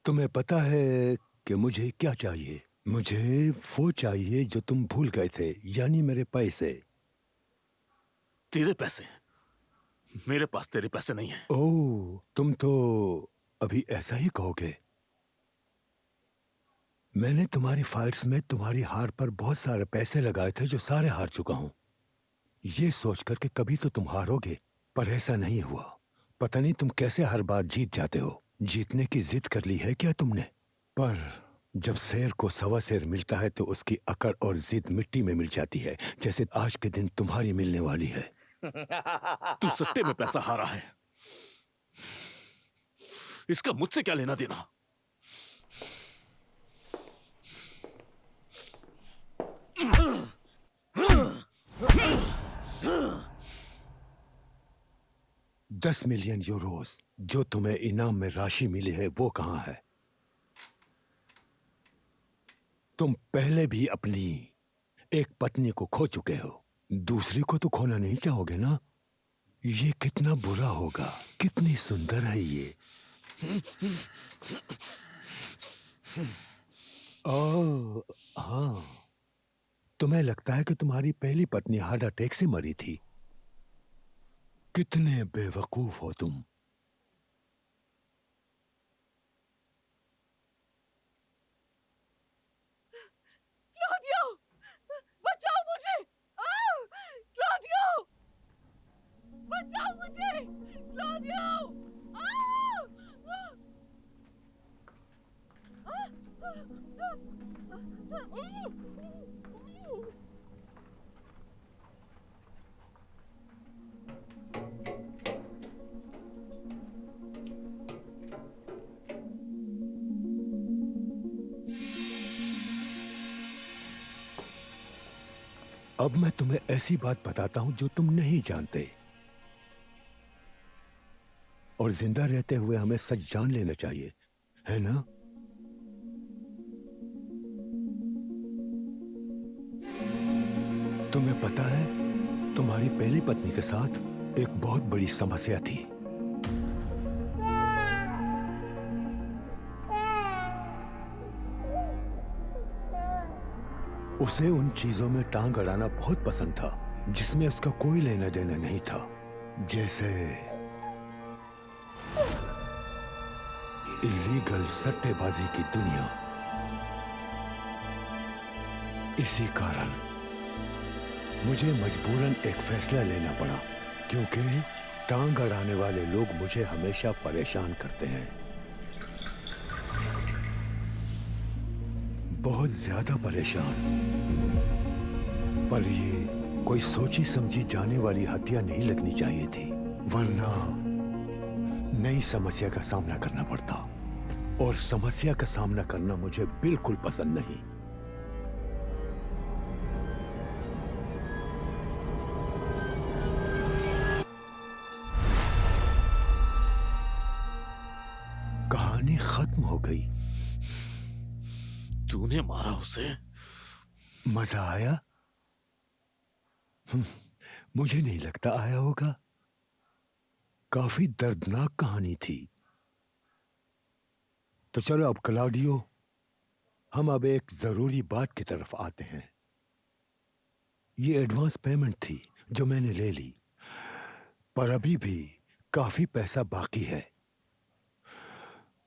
तुम्हें पता है कि मुझे क्या चाहिए? मुझे वो चाहिए जो तुम भूल गए थे, यानी मेरे पैसे। तेरे पैसे? मेरे पास तेरे पैसे नहीं है। ओह, तुम तो अभी ऐसा ही कहोगे। मैंने तुम्हारी फाइट्स में तुम्हारी हार पर बहुत सारे पैसे लगाए थे, जो सारे हार चुका हूं, ये सोचकर कि कभी तो तुम हारोगे, पर ऐसा नहीं हुआ। पता नहीं तुम कैसे हर बार जीत जाते हो। जीतने की जिद कर ली है क्या तुमने? पर जब शेर को सवा शेर मिलता है तो उसकी अकड़ और जिद मिट्टी में मिल जाती है, जैसे आज के दिन तुम्हारी मिलने वाली है। तू सट्टे में पैसा हारा है, इसका मुझसे क्या लेना देना? $10 मिलियन जो तुम्हें इनाम में राशि मिली है, वो कहां है? तुम पहले भी अपनी एक पत्नी को खो चुके हो, दूसरी को तो खोना नहीं चाहोगे ना? ये कितना बुरा होगा, कितनी सुंदर है ये। ओह हाँ, तुम्हें लगता है कि तुम्हारी पहली पत्नी हार्ट अटैक से मरी थी। कितने बेवकूफ हो तुम। क्लॉडियो, बचाओ मुझे! क्लॉडियो, बचाओ मुझे! क्लॉडियो! अब मैं तुम्हें ऐसी बात बताता हूं जो तुम नहीं जानते, और जिंदा रहते हुए हमें सच जान लेना चाहिए, है ना? तुम्हें पता है, तुम्हारी पहली पत्नी के साथ एक बहुत बड़ी समस्या थी। उसे उन चीजों में टांग अड़ाना बहुत पसंद था जिसमें उसका कोई लेना देना नहीं था, जैसे इलीगल सट्टेबाजी की दुनिया। इसी कारण मुझे मजबूरन एक फैसला लेना पड़ा, क्योंकि टांग अड़ाने वाले लोग मुझे हमेशा परेशान करते हैं, बहुत ज्यादा परेशान। पर ये कोई सोची समझी जाने वाली हत्या नहीं लगनी चाहिए थी, वरना नई समस्या का सामना करना पड़ता, और समस्या का सामना करना मुझे बिल्कुल पसंद नहीं। कहानी खत्म हो गई। तूने मारा उसे? मजा आया? मुझे नहीं लगता आया होगा। काफी दर्दनाक कहानी थी। तो चलो अब क्लॉडियो, हम अब एक जरूरी बात की तरफ आते हैं। ये एडवांस पेमेंट थी जो मैंने ले ली, पर अभी भी काफी पैसा बाकी है।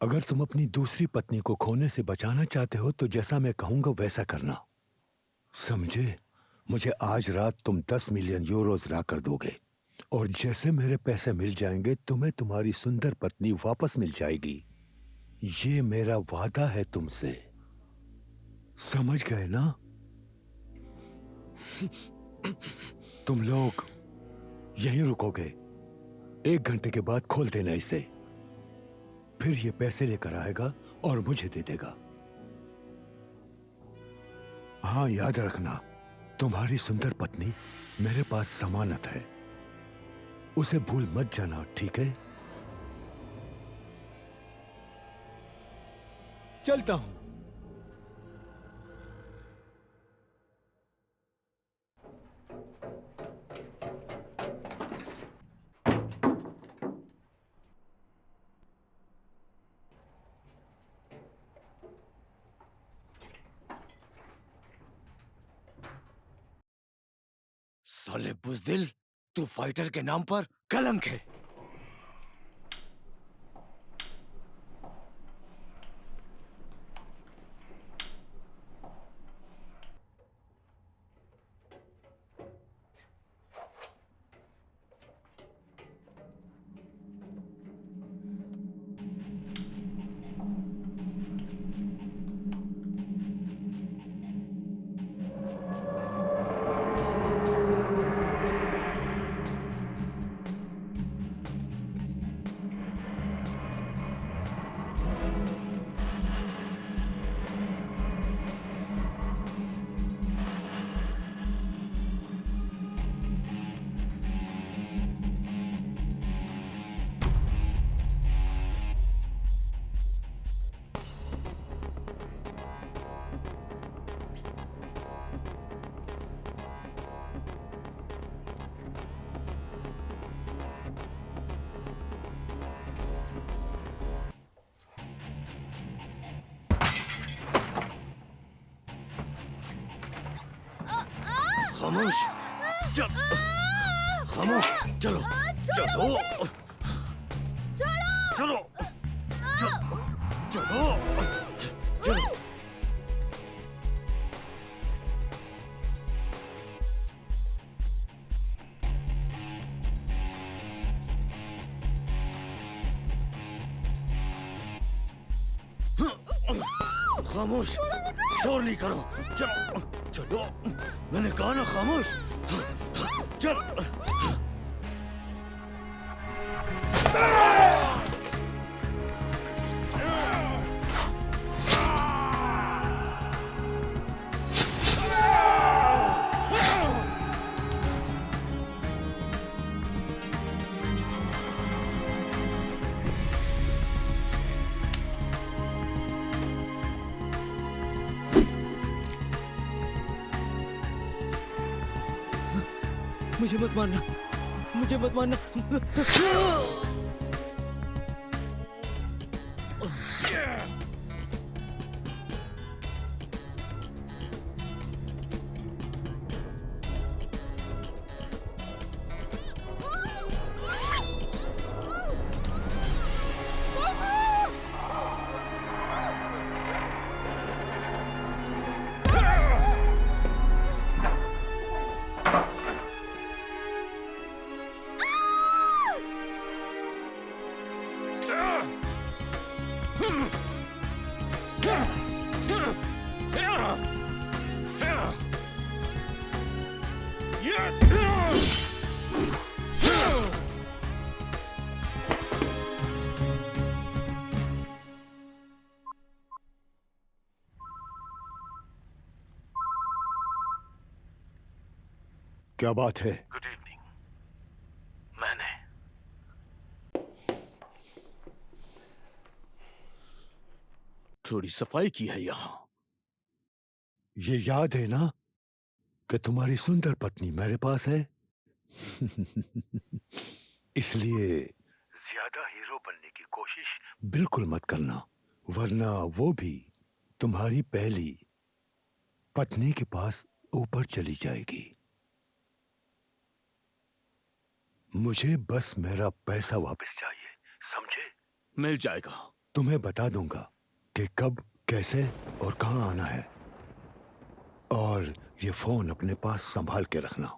अगर तुम अपनी दूसरी पत्नी को खोने से बचाना चाहते हो तो जैसा मैं कहूंगा वैसा करना, समझे? मुझे आज रात तुम 10 मिलियन यूरोज ला कर दोगे, और जैसे मेरे पैसे मिल जाएंगे तुम्हें तुम्हारी सुंदर पत्नी वापस मिल जाएगी। ये मेरा वादा है तुमसे, समझ गए ना? तुम लोग यहीं रुकोगे, 1 घंटे के बाद खोल देना इसे। फिर ये पैसे लेकर आएगा और मुझे दे देगा। हाँ, याद रखना, तुम्हारी सुंदर पत्नी मेरे पास जमानत है, उसे भूल मत जाना, ठीक है? चलता हूं। साले बुज़दिल, तू फाइटर के नाम पर कलंक है। खामोश, खामोश, चलो, चलो, चलो, चलो, चलो। खामोश, शोर नहीं करो, चलो चलो, मैंने कहा ना खामोश। चल। मुझे मत मारना, मुझे मत मारना। क्या बात है? Good evening. मैंने थोड़ी सफाई की है यहाँ। ये याद है ना कि तुम्हारी सुंदर पत्नी मेरे पास है? इसलिए ज्यादा हीरो बनने की कोशिश बिल्कुल मत करना, वरना वो भी तुम्हारी पहली पत्नी के पास ऊपर चली जाएगी। मुझे बस मेरा पैसा वापस चाहिए, समझे? मिल जाएगा। तुम्हें बता दूंगा कि कब, कैसे और कहां आना है। और ये फोन अपने पास संभाल के रखना।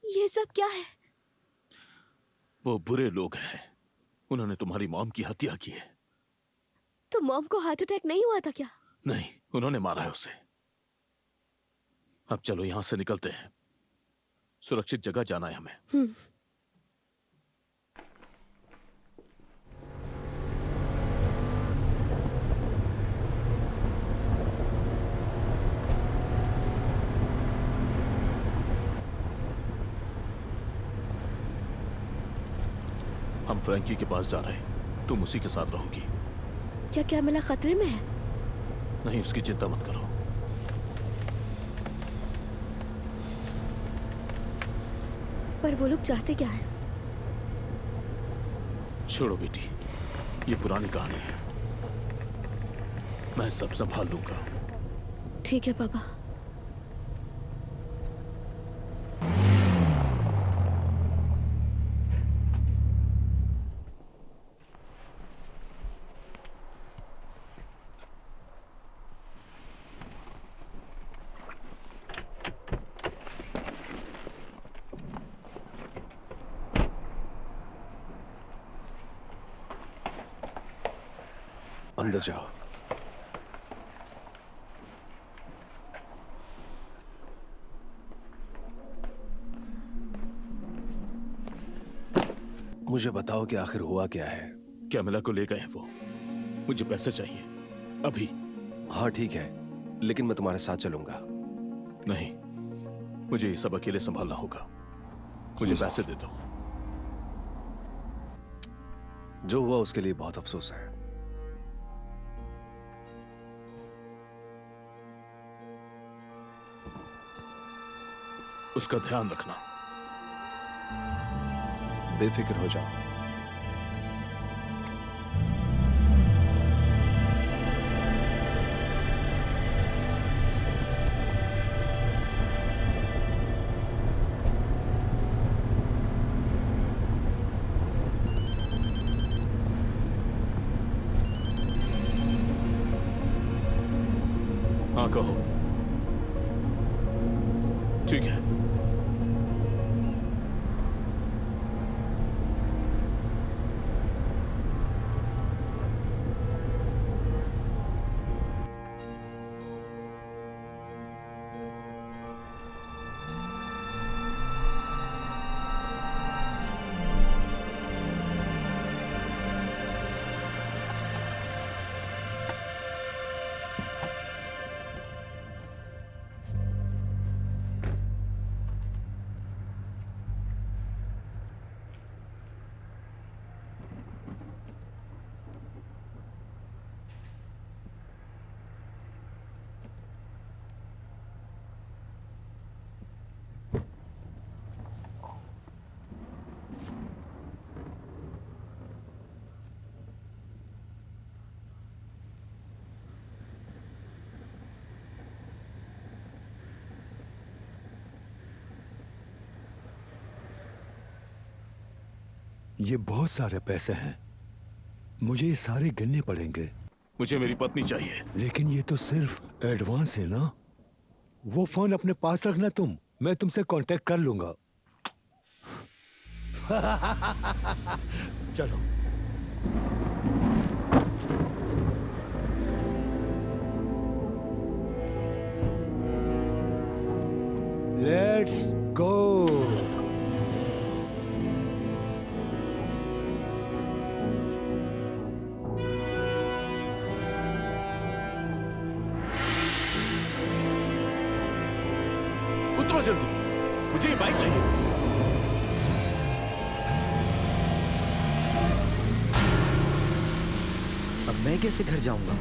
ये सब क्या है? वो बुरे लोग हैं, उन्होंने तुम्हारी मॉम की हत्या की है। तो मॉम को हार्ट अटैक नहीं हुआ था क्या? नहीं, उन्होंने मारा है उसे। अब चलो यहां से निकलते हैं, सुरक्षित जगह जाना है हमें। हम फ्रैंकी के पास जा रहे हैं, तुम उसी के साथ रहोगी। क्या कैमिला खतरे में है? नहीं, उसकी चिंता मत करो। पर वो लोग चाहते क्या है? छोड़ो बेटी, ये पुरानी कहानी है, मैं सब संभाल लूंगा। ठीक है पापा। अंदर जाओ। मुझे बताओ कि आखिर हुआ क्या है? कैमिला को ले गए हैं वो, मुझे पैसे चाहिए अभी। हाँ ठीक है, लेकिन मैं तुम्हारे साथ चलूंगा। नहीं, मुझे ये सब अकेले संभालना होगा, मुझे पैसे दे दो। जो हुआ उसके लिए बहुत अफसोस है। उसका ध्यान रखना। बेफिक्र हो जाओ। हाँ कहो। ठीक है। ये बहुत सारे पैसे हैं, मुझे ये सारे गिनने पड़ेंगे। मुझे मेरी पत्नी चाहिए। लेकिन ये तो सिर्फ एडवांस है ना। वो फोन अपने पास रखना तुम, मैं तुमसे कांटेक्ट कर लूंगा। चलो। Let's go. उतरो जल्दी, मुझे ये बाइक चाहिए। अब मैं कैसे घर जाऊंगा?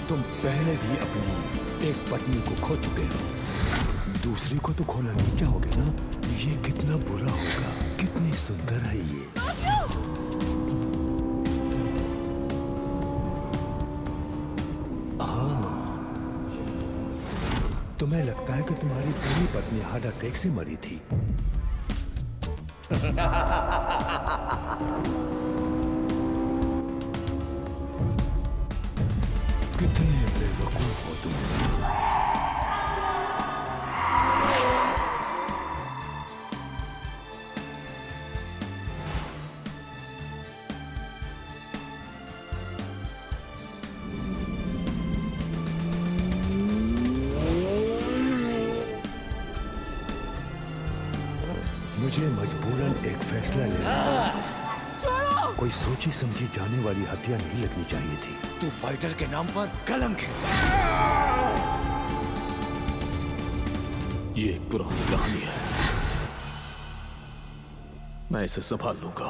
तुम पहले भी अपनी एक पत्नी को खो चुके हो, दूसरी को तो खोना नहीं चाहोगे ना? ये कितना बुरा होगा, कितनी सुंदर है ये। हाँ, तुम्हें लगता है कि तुम्हारी पहली पत्नी हार्ट अटैक से मरी थी? कितने बेवकूफ हो तुम। मुझे मजबूरन एक फैसला लेना। कोई सोची समझी जाने वाली हत्या नहीं लगनी चाहिए थी। तू फाइटर के नाम पर कलंक है। ये एक पुरानी कहानी है, मैं इसे संभाल लूंगा।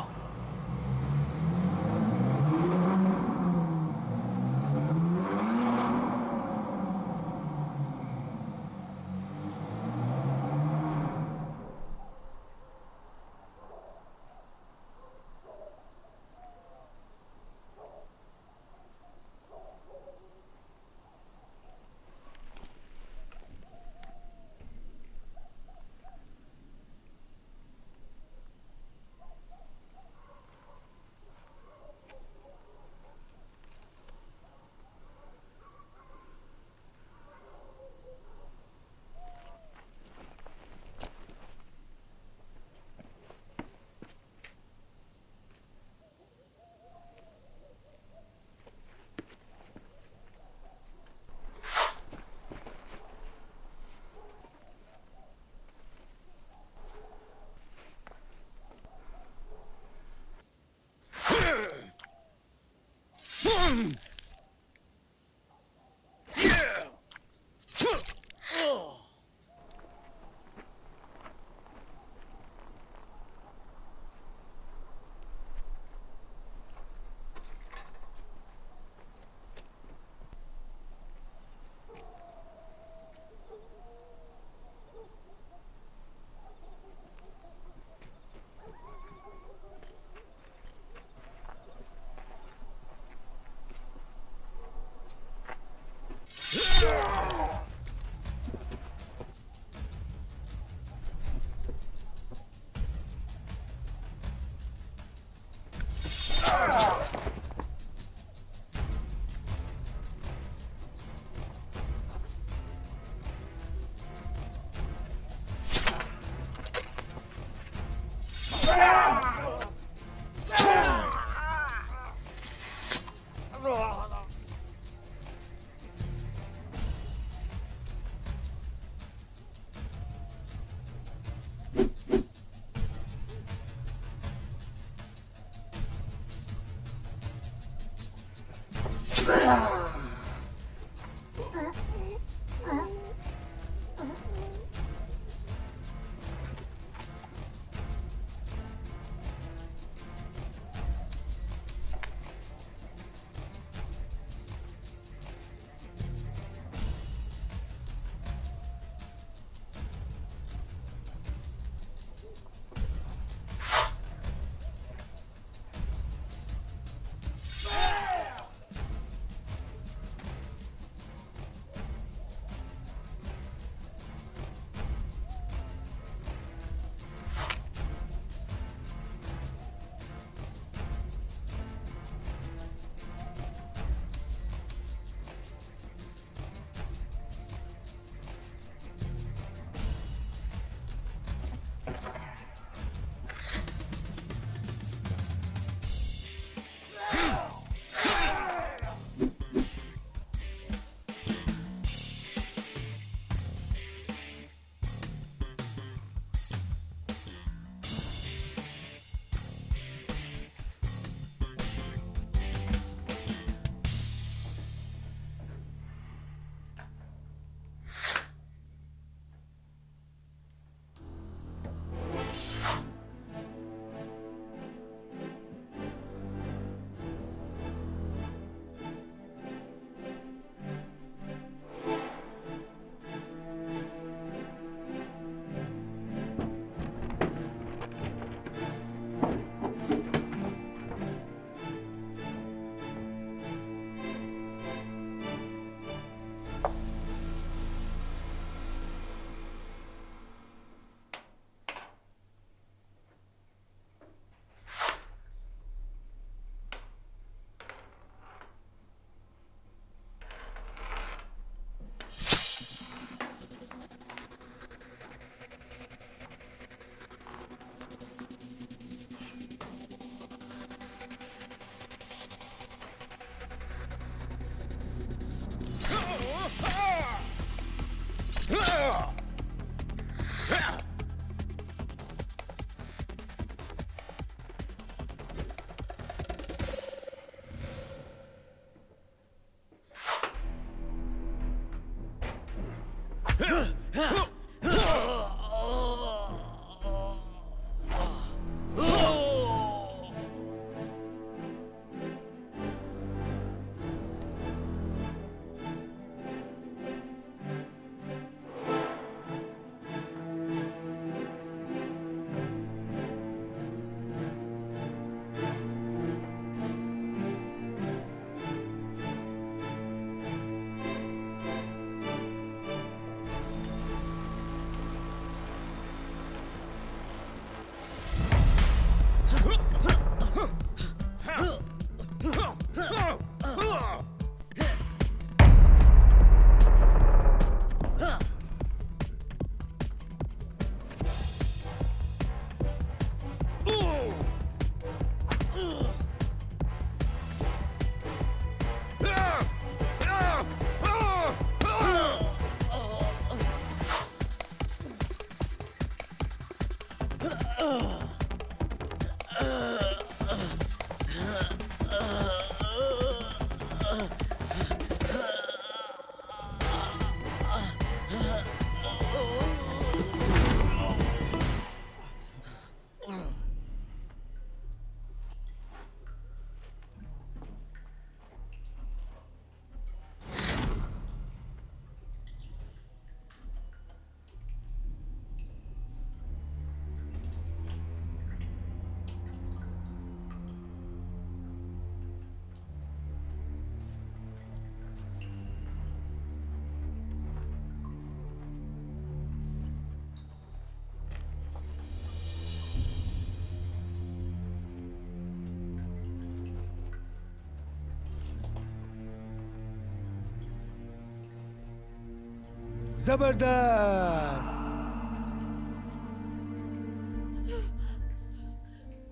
जबरदस्त।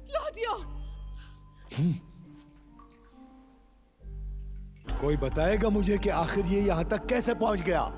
क्लॉडिया! कोई बताएगा मुझे कि आखिर ये यहां तक कैसे पहुंच गया?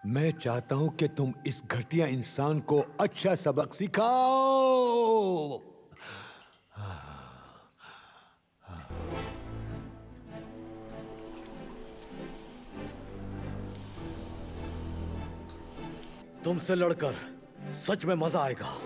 मैं चाहता हूं कि तुम इस घटिया इंसान को अच्छा सबक सिखाओ। तुमसे लड़कर सच में मजा आएगा।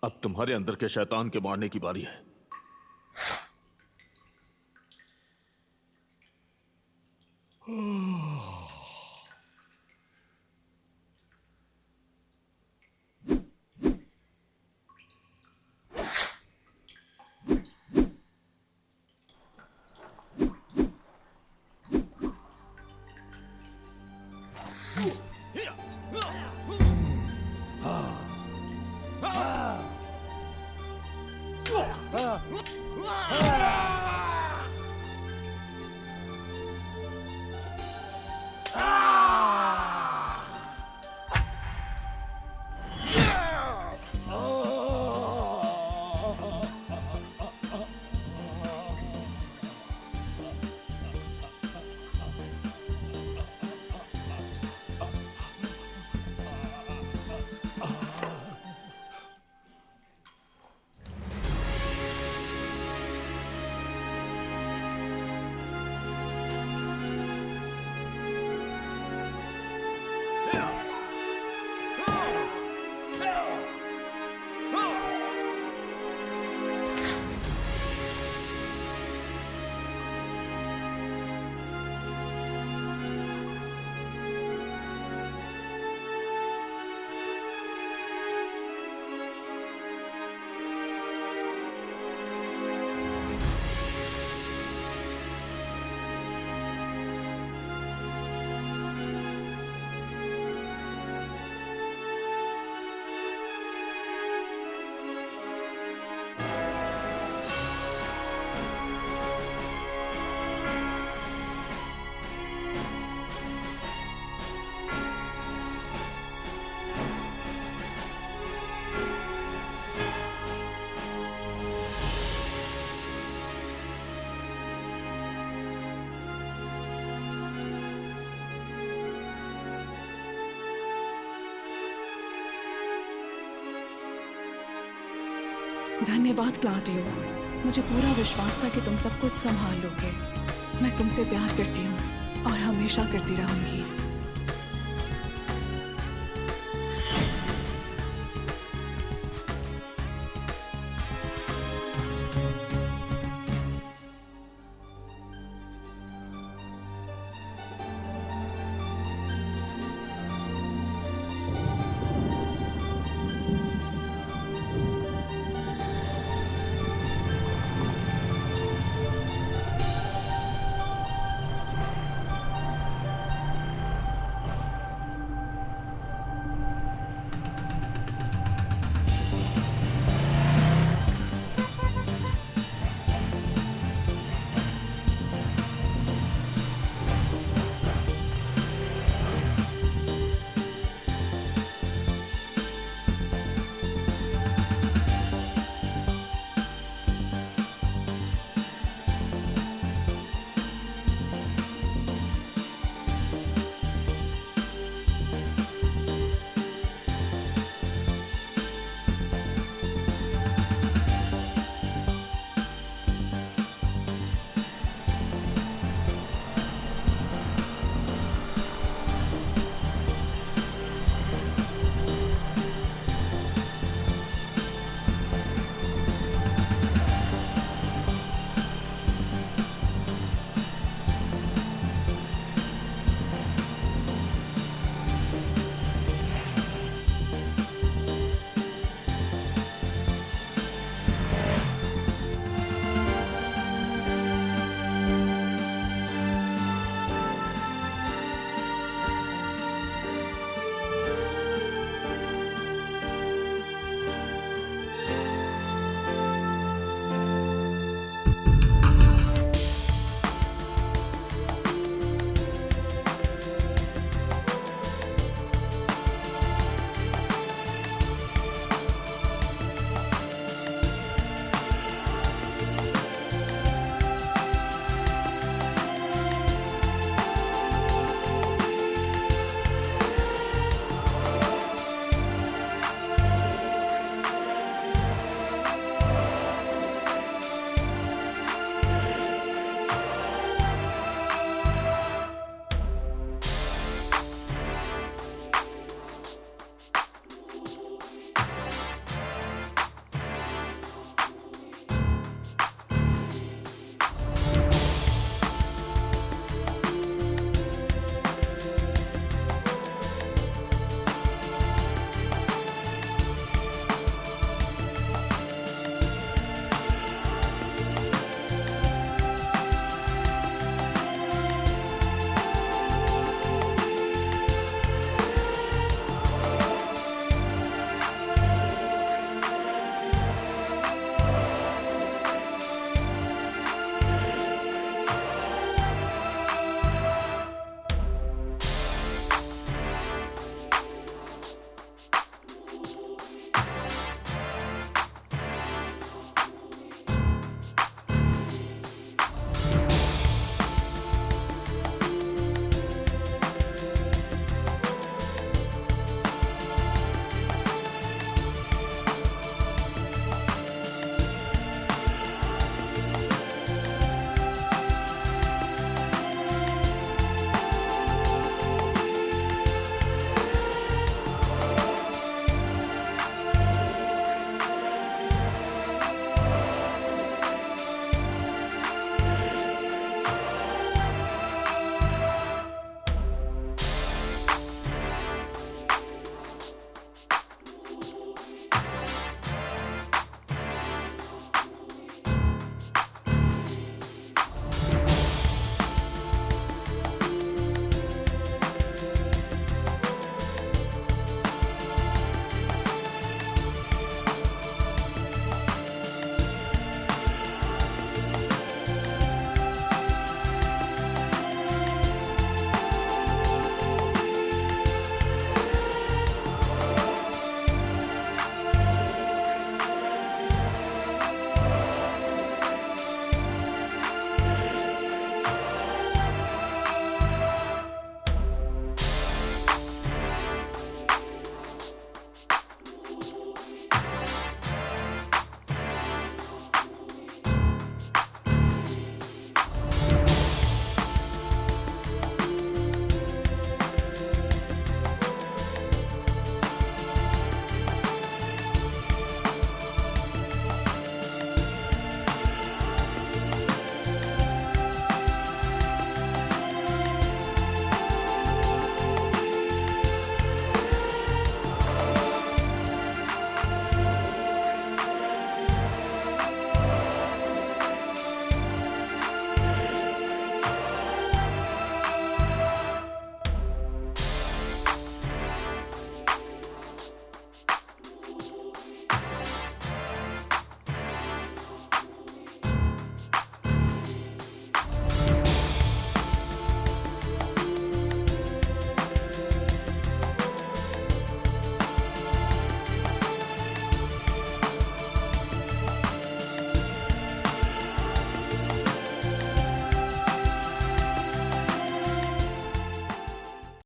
अब तुम्हारे अंदर के शैतान के मारने की बारी है। धन्यवाद क्लॉडियो, मुझे पूरा विश्वास था कि तुम सब कुछ संभाल लोगे। मैं तुमसे प्यार करती हूँ और हमेशा करती रहूंगी।